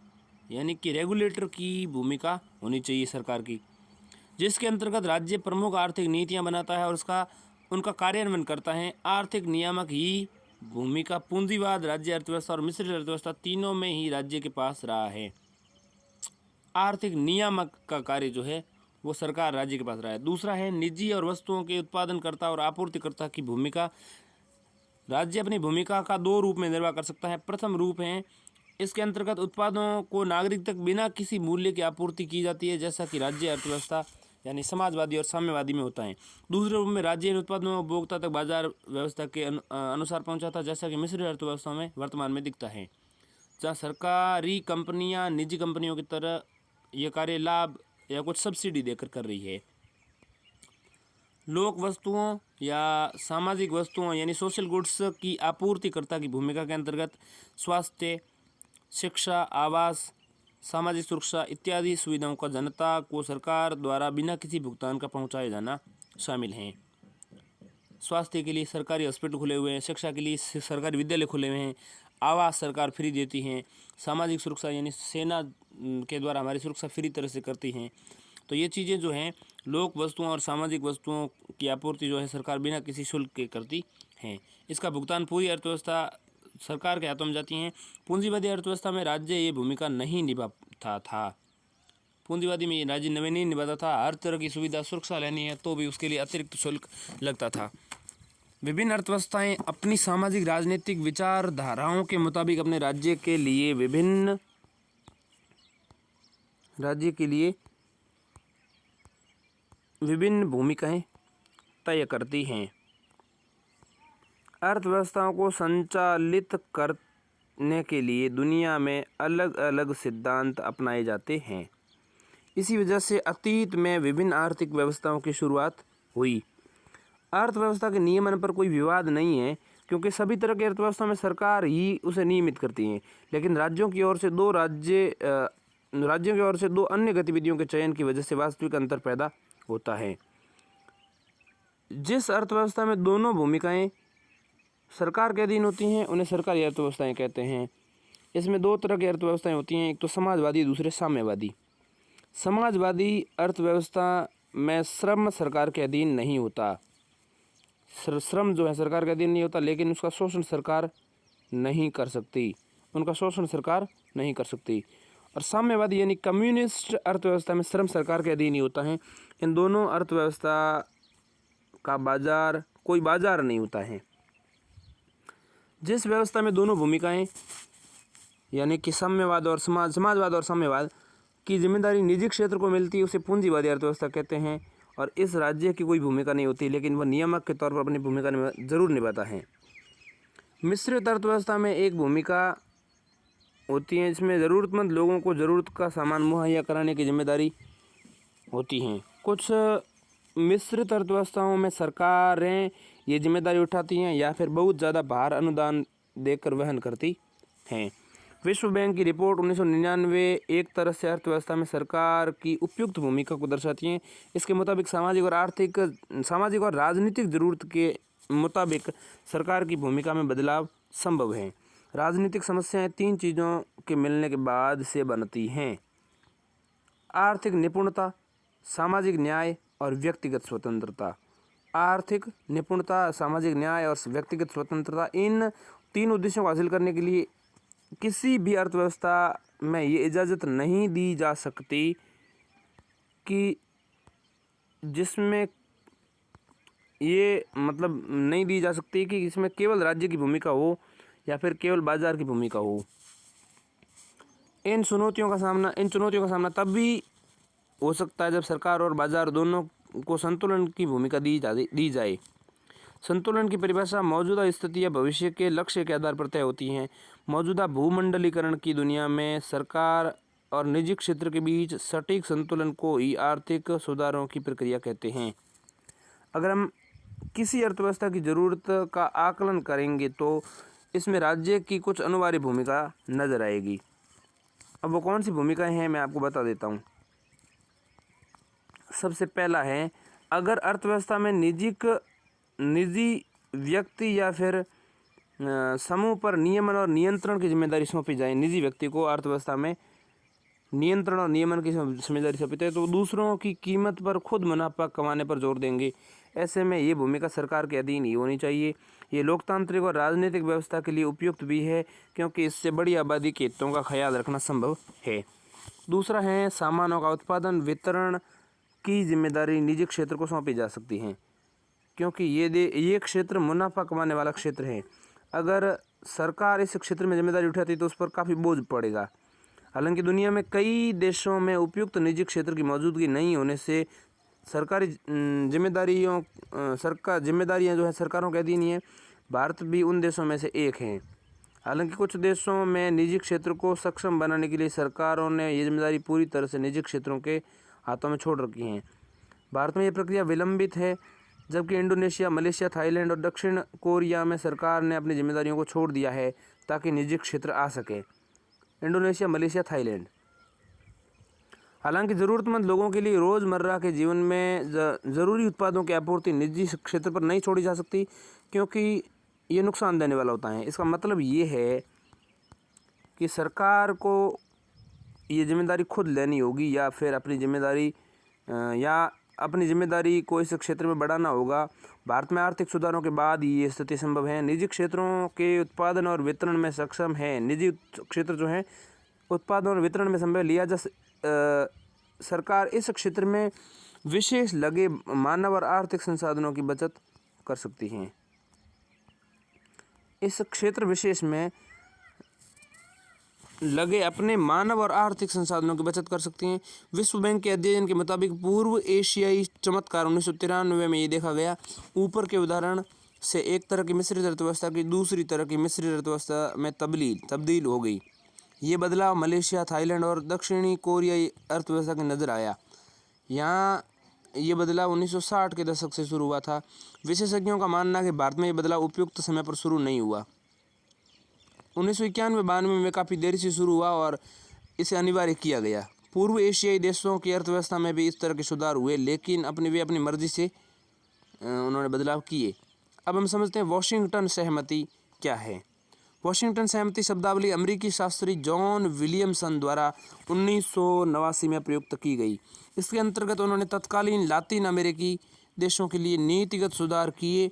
यानी कि रेगुलेटर की भूमिका होनी चाहिए सरकार की, जिसके अंतर्गत राज्य प्रमुख आर्थिक नीतियां बनाता है और उनका कार्यान्वयन करता है। आर्थिक नियामक ही भूमिका पूंजीवाद, राज्य अर्थव्यवस्था और मिश्रित अर्थव्यवस्था तीनों में ही राज्य के पास रहा है। आर्थिक नियामक का कार्य जो है वो सरकार, राज्य के पास रहा है। दूसरा है निजी और वस्तुओं के उत्पादनकर्ता और आपूर्तिकर्ता की भूमिका। राज्य अपनी भूमिका का 2 रूप में निर्वाह कर सकता है। प्रथम रूप है इसके अंतर्गत उत्पादों को नागरिक तक बिना किसी मूल्य की आपूर्ति की जाती है, जैसा कि राज्य अर्थव्यवस्था यानी समाजवादी और साम्यवादी में होता है। दूसरे रूप में राज्य इन उत्पादों को उपभोक्ता तक बाजार व्यवस्था के अनुसार पहुंचाता है, जैसा कि मिश्रित अर्थव्यवस्था में वर्तमान में दिखता है, जहाँ सरकारी कंपनियां निजी कंपनियों की तरह ये कार्य लाभ या कुछ सब्सिडी देकर कर रही है। लोक वस्तुओं या सामाजिक वस्तुओं यानी सोशल गुड्स की आपूर्तिकर्ता की भूमिका के अंतर्गत स्वास्थ्य, शिक्षा, आवास, सामाजिक सुरक्षा इत्यादि सुविधाओं का जनता को सरकार द्वारा बिना किसी भुगतान का पहुंचाया जाना शामिल हैं। स्वास्थ्य के लिए सरकारी हॉस्पिटल खुले हुए हैं, शिक्षा के लिए सरकारी विद्यालय खुले हुए हैं, आवास सरकार फ्री देती हैं, सामाजिक सुरक्षा यानी सेना के द्वारा हमारी सुरक्षा फ्री तरह से करती हैं। तो ये चीज़ें जो हैं लोक वस्तुओं और सामाजिक वस्तुओं की आपूर्ति जो है सरकार बिना किसी शुल्क के करती हैं। इसका भुगतान पूरी अर्थव्यवस्था सरकार के हाथों में जाती हैं। पूंजीवादी अर्थव्यवस्था में राज्य ये भूमिका नहीं निभाता था। पूंजीवादी में राज्य नहीं निभाता था। हर तरह की सुविधा, सुरक्षा लेनी है तो भी उसके लिए अतिरिक्त शुल्क लगता था। विभिन्न अर्थव्यवस्थाएं अपनी सामाजिक राजनीतिक विचारधाराओं के मुताबिक अपने राज्य के लिए विभिन्न भूमिकाएं तय करती हैं। अर्थव्यवस्थाओं को संचालित करने के लिए दुनिया में अलग अलग सिद्धांत अपनाए जाते हैं। इसी वजह से अतीत में विभिन्न आर्थिक व्यवस्थाओं की शुरुआत हुई। अर्थव्यवस्था के नियमन पर कोई विवाद नहीं है, क्योंकि सभी तरह की अर्थव्यवस्था में सरकार ही उसे नियमित करती है, लेकिन राज्यों की ओर से दो अन्य गतिविधियों के चयन की वजह से वास्तविक अंतर पैदा होता है। जिस अर्थव्यवस्था में दोनों भूमिकाएं सरकार के अधीन होती हैं उन्हें सरकारी अर्थव्यवस्थाएं कहते हैं। इसमें दो तरह की अर्थव्यवस्थाएं होती हैं, एक तो समाजवादी, दूसरे साम्यवादी। समाजवादी अर्थव्यवस्था में श्रम सरकार के अधीन नहीं होता। श्रम जो है सरकार के अधीन नहीं होता, लेकिन उसका शोषण सरकार नहीं कर सकती। और साम्यवादी यानी कम्युनिस्ट अर्थव्यवस्था में श्रम सरकार के अधीन ही होता है। इन दोनों अर्थव्यवस्था का कोई बाजार नहीं होता है। जिस व्यवस्था में दोनों भूमिकाएं यानी कि समाजवाद और साम्यवाद की जिम्मेदारी निजी क्षेत्र को मिलती है उसे पूंजीवादी अर्थव्यवस्था कहते हैं। और इस राज्य की कोई भूमिका नहीं होती, लेकिन वह नियामक के तौर पर अपनी भूमिका जरूर निभाता है। मिश्रित अर्थव्यवस्था में एक भूमिका होती है जिसमें ज़रूरतमंद लोगों को ज़रूरत का सामान मुहैया कराने की जिम्मेदारी होती हैं। कुछ मिश्रित अर्थव्यवस्थाओं में सरकारें ये जिम्मेदारी उठाती हैं या फिर बहुत ज़्यादा भार अनुदान देकर वहन करती हैं। विश्व बैंक की रिपोर्ट 1999 एक तरह से अर्थव्यवस्था में सरकार की उपयुक्त भूमिका को दर्शाती है। इसके मुताबिक सामाजिक और राजनीतिक ज़रूरत के मुताबिक सरकार की भूमिका में बदलाव संभव है। राजनीतिक समस्याएं तीन चीज़ों के मिलने के बाद से बनती हैं: आर्थिक निपुणता, सामाजिक न्याय और व्यक्तिगत स्वतंत्रता। आर्थिक निपुणता, सामाजिक न्याय और व्यक्तिगत स्वतंत्रता, इन तीन उद्देश्यों को हासिल करने के लिए किसी भी अर्थव्यवस्था में ये इजाज़त नहीं दी जा सकती कि इसमें केवल राज्य की भूमिका हो या फिर केवल बाजार की भूमिका हो। इन चुनौतियों का सामना तब भी हो सकता है जब सरकार और बाजार दोनों को संतुलन की भूमिका दी जाए। संतुलन की परिभाषा मौजूदा स्थिति या भविष्य के लक्ष्य के आधार पर तय होती हैं। मौजूदा भूमंडलीकरण की दुनिया में सरकार और निजी क्षेत्र के बीच सटीक संतुलन को ही आर्थिक सुधारों की प्रक्रिया कहते हैं। अगर हम किसी अर्थव्यवस्था की ज़रूरत का आकलन करेंगे तो इसमें राज्य की कुछ अनिवार्य भूमिका नजर आएगी। अब वो कौन सी भूमिकाएं हैं मैं आपको बता देता हूँ। सबसे पहला है, अगर अर्थव्यवस्था में निजी व्यक्ति या फिर समूह पर नियमन और नियंत्रण की जिम्मेदारी सौंपी जाए, निजी व्यक्ति को अर्थव्यवस्था में नियंत्रण और नियमन की जिम्मेदारी सौंपी जाए तो दूसरों की कीमत पर खुद मुनाफा कमाने पर जोर देंगे। ऐसे में ये भूमिका सरकार के अधीन ही होनी चाहिए। ये लोकतांत्रिक और राजनीतिक व्यवस्था के लिए उपयुक्त भी है, क्योंकि इससे बड़ी आबादी के हितों का ख्याल रखना संभव है। दूसरा है, सामानों का उत्पादन वितरण की जिम्मेदारी निजी क्षेत्र को सौंपी जा सकती है, क्योंकि ये क्षेत्र मुनाफा कमाने वाला क्षेत्र है। अगर सरकार इस क्षेत्र में जिम्मेदारी उठाती तो उस पर काफ़ी बोझ पड़ेगा। हालांकि दुनिया में कई देशों में उपयुक्त निजी क्षेत्र की मौजूदगी नहीं होने से सरकारी जिम्मेदारियां जो है सरकारों के अधीन ही है। भारत भी उन देशों में से एक है। हालांकि कुछ देशों में निजी क्षेत्र को सक्षम बनाने के लिए सरकारों ने ये जिम्मेदारी पूरी तरह से निजी क्षेत्रों के हाथों में छोड़ रखी हैं। भारत में ये प्रक्रिया विलंबित है, जबकि इंडोनेशिया, मलेशिया, थाईलैंड और दक्षिण कोरिया में सरकार ने अपनी जिम्मेदारियों को छोड़ दिया है ताकि निजी क्षेत्र आ सके। Indonesia, Malaysia, Thailand. हालांकि ज़रूरतमंद लोगों के लिए रोज़मर्रा के जीवन में ज़रूरी उत्पादों की आपूर्ति निजी क्षेत्र पर नहीं छोड़ी जा सकती, क्योंकि ये नुकसान देने वाला होता है। इसका मतलब ये है कि सरकार को ये जिम्मेदारी खुद लेनी होगी या फिर अपनी जिम्मेदारी को इस क्षेत्र में बढ़ाना होगा। भारत में आर्थिक सुधारों के बाद ही ये स्थिति संभव है। निजी क्षेत्रों के उत्पादन और वितरण में सक्षम है। निजी क्षेत्र जो है उत्पादन और वितरण में संभव लिया सरकार इस क्षेत्र में विशेष लगे मानव और आर्थिक संसाधनों की बचत कर सकती हैं। इस क्षेत्र विशेष में लगे अपने मानव और आर्थिक संसाधनों की बचत कर सकती हैं। विश्व बैंक के अध्ययन के मुताबिक पूर्व एशियाई चमत्कार 1993 में ये देखा गया। ऊपर के उदाहरण से एक तरह की मिश्रित अर्थव्यवस्था की दूसरी तरह की मिश्रित अर्थव्यवस्था में तब्दील हो गई। ये बदलाव मलेशिया, थाईलैंड और दक्षिणी कोरियाई अर्थव्यवस्था के नज़र आया। यहाँ ये बदलाव 1960 के दशक से शुरू हुआ था। विशेषज्ञों का मानना है कि भारत में ये बदलाव उपयुक्त समय पर शुरू नहीं हुआ। 1991-92 में काफ़ी देरी से शुरू हुआ और इसे अनिवार्य किया गया। पूर्व एशियाई देशों की अर्थव्यवस्था में भी इस तरह के सुधार हुए, लेकिन अपनी मर्जी से उन्होंने बदलाव किए। अब हम समझते हैं वॉशिंगटन सहमति क्या है। वॉशिंगटन सहमति शब्दावली अमेरिकी शास्त्री जॉन विलियमसन द्वारा 1989 में प्रयुक्त की गई। इसके अंतर्गत उन्होंने तत्कालीन लातिन अमेरिकी देशों के लिए नीतिगत सुधार किए,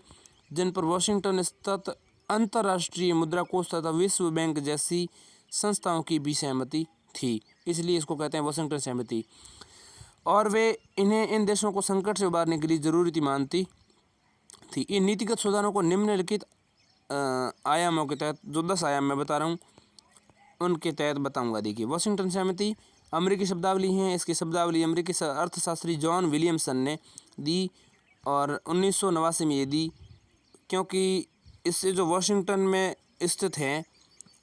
जिन पर वॉशिंगटन स्थित अंतर्राष्ट्रीय मुद्रा कोष तथा विश्व बैंक जैसी संस्थाओं की भी सहमति थी। इसलिए इसको कहते हैं वॉशिंगटन सहमति। और वे इन्हें इन देशों को संकट से उबारने के लिए ज़रूरी मानती थी। इन नीतिगत सुधारों को निम्नलिखित आयामों के तहत, जो 10 आयाम मैं बता रहा हूँ उनके तहत बताऊंगा। देखिए, वॉशिंगटन सहमति अमेरिकी शब्दावली है। इसकी शब्दावली अमेरिकी अर्थशास्त्री जॉन विलियमसन ने दी और 1989 में ये दी, क्योंकि इससे जो वॉशिंगटन में स्थित हैं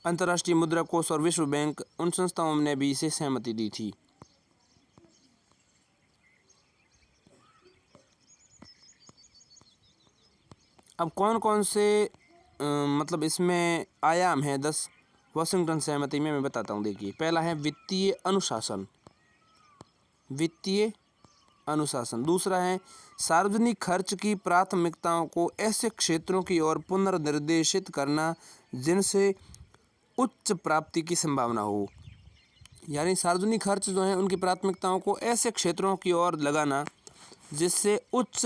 अंतर्राष्ट्रीय मुद्रा कोष और विश्व बैंक, उन संस्थाओं ने भी इसे सहमति दी थी। अब कौन कौन से मतलब इसमें आयाम हैं 10 वॉशिंगटन सहमति में, मैं बताता हूँ। देखिए, पहला है वित्तीय अनुशासन। दूसरा है सार्वजनिक खर्च की प्राथमिकताओं को ऐसे क्षेत्रों की ओर पुनर्निर्देशित करना जिनसे उच्च प्राप्ति की संभावना हो। यानी सार्वजनिक खर्च जो है उनकी प्राथमिकताओं को ऐसे क्षेत्रों की ओर लगाना जिससे उच्च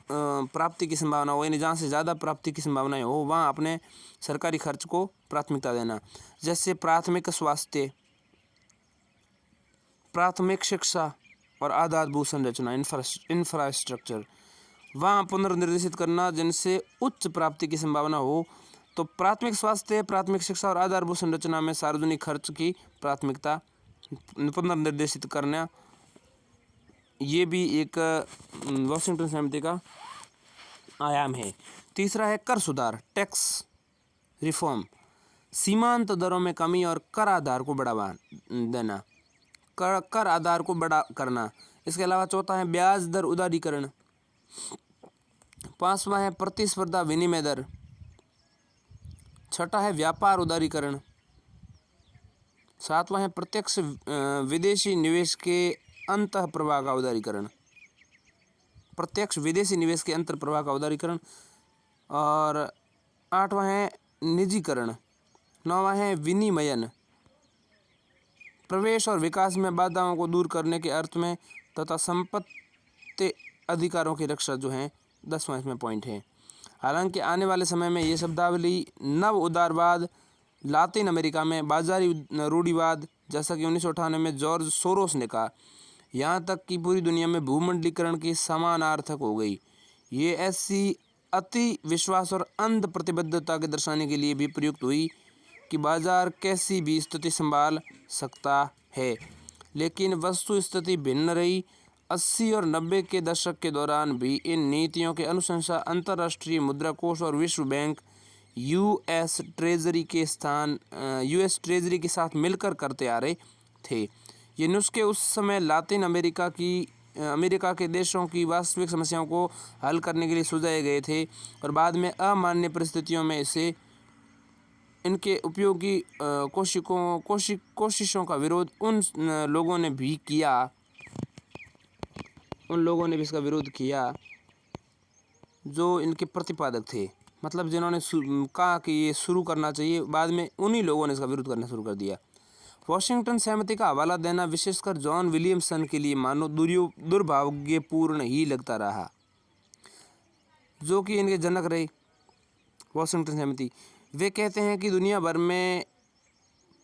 प्राप्ति की संभावना हो, यानी जहाँ से ज़्यादा प्राप्ति की संभावनाएं हो वहाँ अपने सरकारी खर्च को प्राथमिकता देना। जैसे प्राथमिक स्वास्थ्य, प्राथमिक शिक्षा और आधारभूत संरचना इंफ्रास्ट्रक्चर, वहाँ पुनर्निर्देशित करना जिनसे उच्च प्राप्ति की संभावना हो। तो प्राथमिक स्वास्थ्य, प्राथमिक शिक्षा और आधारभूत संरचना में सार्वजनिक खर्च की प्राथमिकता पुनर्निर्देशित करना, ये भी एक वॉशिंगटन सहमति का आयाम है। तीसरा है कर सुधार, टैक्स रिफॉर्म, सीमांत दरों में कमी और कर आधार को बढ़ावा देना, कर आधार को बड़ा करना। इसके अलावा चौथा है ब्याज दर उदारीकरण। पांचवा है प्रतिस्पर्धा विनिमय दर। छठा है व्यापार उदारीकरण। सातवां है प्रत्यक्ष विदेशी निवेश के अंतः प्रवाह का उदारीकरण, प्रत्यक्ष विदेशी निवेश के अंतर प्रवाह का उदारीकरण। और आठवां है निजीकरण। नौवां है विनिमयन, प्रवेश और विकास में बाधाओं को दूर करने के अर्थ में तथा संपत्ति अधिकारों की रक्षा जो है 10वां इसमें पॉइंट है। हालांकि आने वाले समय में ये शब्दावली नव उदारवाद, लातिन अमेरिका में बाजारी रूढ़िवाद, जैसा कि 1998 में जॉर्ज सोरोस ने कहा, यहाँ तक कि पूरी दुनिया में भूमंडलीकरण की समानार्थक हो गई। ये ऐसी अति विश्वास और अंध प्रतिबद्धता के दर्शाने के लिए भी प्रयुक्त हुई कि बाजार कैसी भी स्थिति संभाल सकता है, लेकिन वस्तु स्थिति भिन्न रही। 80 और 90 के दशक के दौरान भी इन नीतियों के अनुशंसा अंतर्राष्ट्रीय मुद्रा कोष और विश्व बैंक यूएस ट्रेजरी के साथ मिलकर करते आ रहे थे। ये नुस्खे उस समय लातिन अमेरिका के देशों की वास्तविक समस्याओं को हल करने के लिए सुझाए गए थे और बाद में अमान्य परिस्थितियों में इनके उपयोगी कोशिशों का विरोध उन लोगों ने भी इसका विरोध किया जो इनके प्रतिपादक थे। मतलब जिन्होंने कहा कि ये शुरू करना चाहिए, बाद में उन्हीं लोगों ने इसका विरोध करना शुरू कर दिया। वॉशिंगटन सहमति का हवाला देना विशेषकर जॉन विलियमसन के लिए मानो दुर्भाग्यपूर्ण ही लगता रहा, जो कि इनके जनक रहे। वॉशिंगटन सहमति, वे कहते हैं कि दुनिया भर में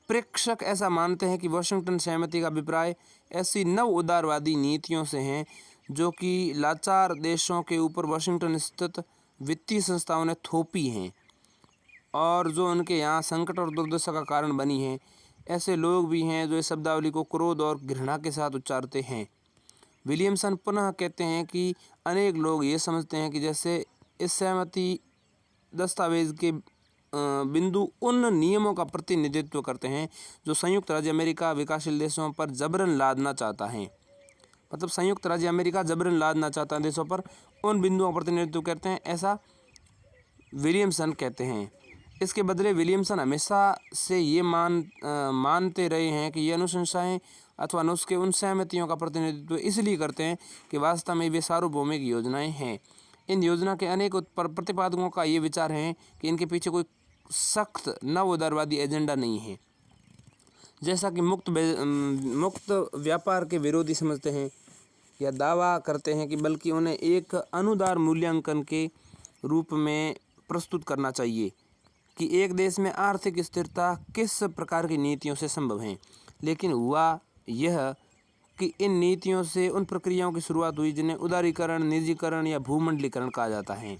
प्रेक्षक ऐसा मानते हैं कि वॉशिंगटन सहमति का अभिप्राय ऐसी नव उदारवादी नीतियों से हैं जो कि लाचार देशों के ऊपर वाशिंगटन स्थित वित्तीय संस्थाओं ने थोपी हैं। और जो उनके यहाँ संकट और दुर्दशा का कारण बनी है। ऐसे लोग भी हैं जो इस शब्दावली को क्रोध और घृणा के साथ उच्चारते हैं। विलियमसन पुनः कहते हैं कि अनेक लोग ये समझते हैं कि जैसे इस सहमति दस्तावेज के बिंदु उन नियमों का प्रतिनिधित्व करते हैं जो संयुक्त राज्य अमेरिका विकासशील देशों पर जबरन लादना चाहता है। मतलब संयुक्त राज्य अमेरिका जबरन लादना चाहता है देशों पर उन बिंदुओं का प्रतिनिधित्व करते हैं, ऐसा विलियमसन कहते हैं। इसके बदले विलियमसन हमेशा से ये मानते रहे हैं कि ये अनुशंसाएं अथवा नुस्खे उन सहमतियों का प्रतिनिधित्व इसलिए करते हैं कि वास्तव में वे सार्वभौमिक योजनाएं हैं। इन योजना के अनेक प्रतिपादकों का ये विचार है कि इनके पीछे कोई सख्त नव उदारवादी एजेंडा नहीं है, जैसा कि मुक्त व्यापार के विरोधी समझते हैं या दावा करते हैं, कि बल्कि उन्हें एक अनुदार मूल्यांकन के रूप में प्रस्तुत करना चाहिए कि एक देश में आर्थिक स्थिरता किस प्रकार की नीतियों से संभव है। लेकिन हुआ यह कि इन नीतियों से उन प्रक्रियाओं की शुरुआत हुई जिन्हें उदारीकरण, निजीकरण या भूमंडलीकरण कहा जाता है।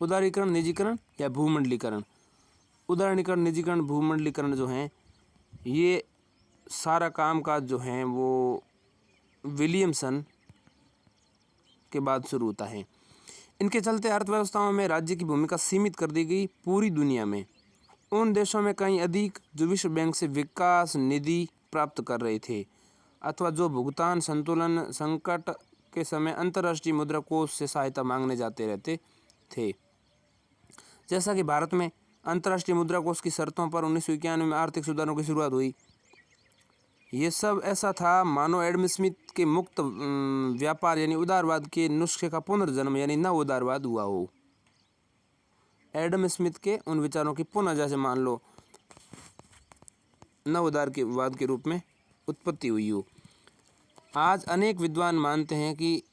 उदारीकरण, निजीकरण या भूमंडलीकरण। उदारीकरण, निजीकरण, भूमंडलीकरण जो हैं, ये सारा काम काज जो हैं वो विलियमसन के बाद शुरू होता है। इनके चलते अर्थव्यवस्थाओं में राज्य की भूमिका सीमित कर दी गई। पूरी दुनिया में उन देशों में कहीं अधिक जो विश्व बैंक से विकास निधि प्राप्त कर रहे थे अथवा जो भुगतान संतुलन संकट के समय अंतर्राष्ट्रीय मुद्रा कोष से सहायता मांगने जाते रहते थे। जैसा कि भारत में अंतर्राष्ट्रीय मुद्रा कोष की शर्तों पर 1991 में आर्थिक सुधारों की शुरुआत हुई। ये सब ऐसा था मानो एडम स्मिथ के मुक्त व्यापार यानी उदारवाद के नुस्खे का पुनर्जन्म यानी नव उदारवाद हुआ हो। एडम स्मिथ के उन विचारों की पुनः जैसे मान लो नव उदारवाद के रूप में उत्पत्ति हुई हो। आज अनेक विद्वान मानते हैं कि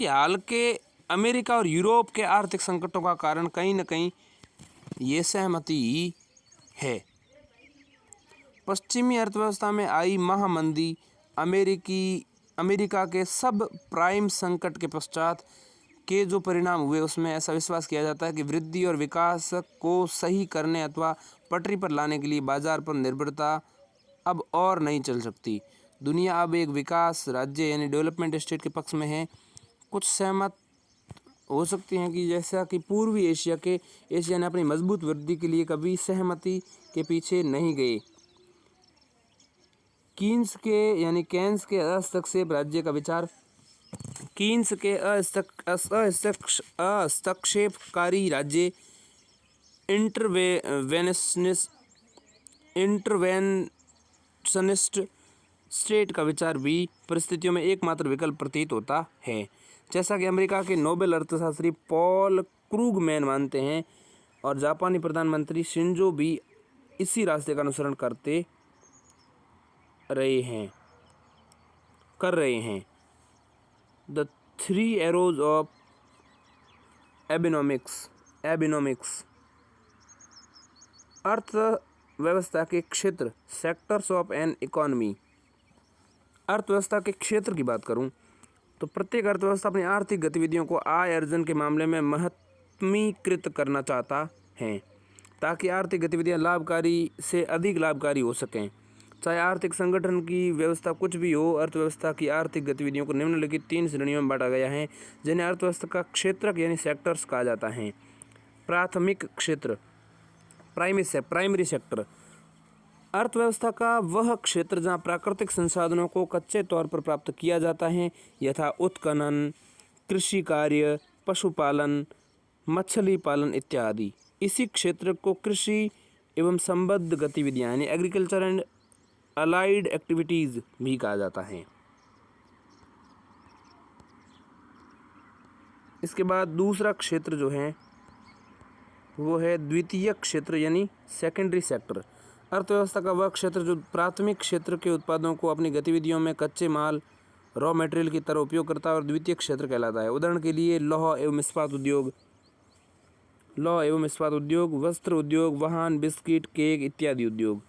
हाल के अमेरिका और यूरोप के आर्थिक संकटों का कारण कहीं न कहीं ये सहमति ही है। पश्चिमी अर्थव्यवस्था में आई महामंदी अमेरिका के सब प्राइम संकट के पश्चात के जो परिणाम हुए उसमें ऐसा विश्वास किया जाता है कि वृद्धि और विकास को सही करने अथवा पटरी पर लाने के लिए बाजार पर निर्भरता अब और नहीं चल सकती। दुनिया अब एक विकास राज्य यानी डेवलपमेंट स्टेट के पक्ष में है। कुछ सहमत हो सकती हैं कि जैसा कि पूर्वी एशिया ने अपनी मजबूत वृद्धि के लिए कभी सहमति के पीछे नहीं गए। कीन्स के हस्तक्षेप राज्य का विचार। कीन्स के हस्तक्षेपकारी राज्य इंटरवेंशनिस्ट स्टेट का विचार भी परिस्थितियों में एकमात्र विकल्प प्रतीत होता है, जैसा कि अमेरिका के नोबेल अर्थशास्त्री पॉल क्रूगमैन मानते हैं और जापानी प्रधानमंत्री शिंजो भी इसी रास्ते का अनुसरण कर रहे हैं। The 3 arrows of Abenomics. अर्थव्यवस्था के क्षेत्र, सेक्टर्स ऑफ एन इकोनॉमी। अर्थव्यवस्था के क्षेत्र की बात करूं तो प्रत्येक अर्थव्यवस्था अपनी आर्थिक गतिविधियों को आय अर्जन के मामले में महत्तमीकृत करना चाहता है ताकि आर्थिक गतिविधियां लाभकारी से अधिक लाभकारी हो सकें। चाहे आर्थिक संगठन की व्यवस्था कुछ भी हो, अर्थव्यवस्था की आर्थिक गतिविधियों को निम्नलिखित 3 श्रेणियों में बांटा गया है जिन्हें अर्थव्यवस्था का क्षेत्रक यानी सेक्टर्स कहा जाता है। प्राथमिक क्षेत्र, प्राइमरी सेक्टर। अर्थव्यवस्था का वह क्षेत्र जहाँ प्राकृतिक संसाधनों को कच्चे तौर पर प्राप्त किया जाता है, यथा उत्खनन, कृषि कार्य, पशुपालन, मछली पालन इत्यादि। इसी क्षेत्र को कृषि एवं संबद्ध गतिविधियाँ यानी एग्रीकल्चर एंड अलाइड एक्टिविटीज़ भी कहा जाता है। इसके बाद दूसरा क्षेत्र जो है वो है द्वितीयक क्षेत्र यानी सेकेंडरी सेक्टर। अर्थव्यवस्था का वह क्षेत्र जो प्राथमिक क्षेत्र के उत्पादों को अपनी गतिविधियों में कच्चे माल रॉ मटेरियल की तरह उपयोग करता है और द्वितीयक क्षेत्र कहलाता है। उदाहरण के लिए लौह एवं इस्पात उद्योग, वस्त्र उद्योग, वाहन, बिस्किट, केक इत्यादि उद्योग।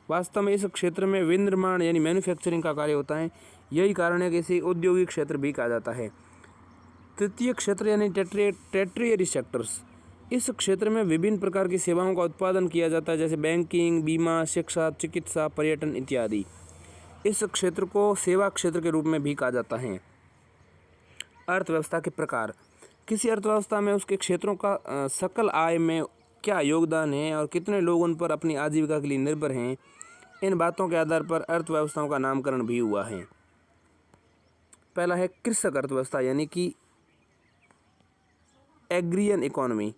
वास्तव में इस क्षेत्र में विनिर्माण यानी मैन्युफैक्चरिंग का कार्य होता है। यही कारण है कि इसे औद्योगिक क्षेत्र भी कहा जाता है। तृतीय क्षेत्र यानी टेरिटरी सेक्टर्स, इस क्षेत्र में विभिन्न प्रकार की सेवाओं का उत्पादन किया जाता है, जैसे बैंकिंग, बीमा, शिक्षा, चिकित्सा, पर्यटन इत्यादि। इस क्षेत्र को सेवा क्षेत्र के रूप में भी कहा जाता है। अर्थव्यवस्था के प्रकार, किसी अर्थव्यवस्था में उसके क्षेत्रों का सकल आय में क्या योगदान है और कितने लोग उन पर अपनी आजीविका के लिए निर्भर हैं, इन बातों के आधार पर अर्थव्यवस्थाओं का नामकरण भी हुआ है। पहला है कृषक अर्थव्यवस्था यानी कि एग्रियन इकोनॉमी।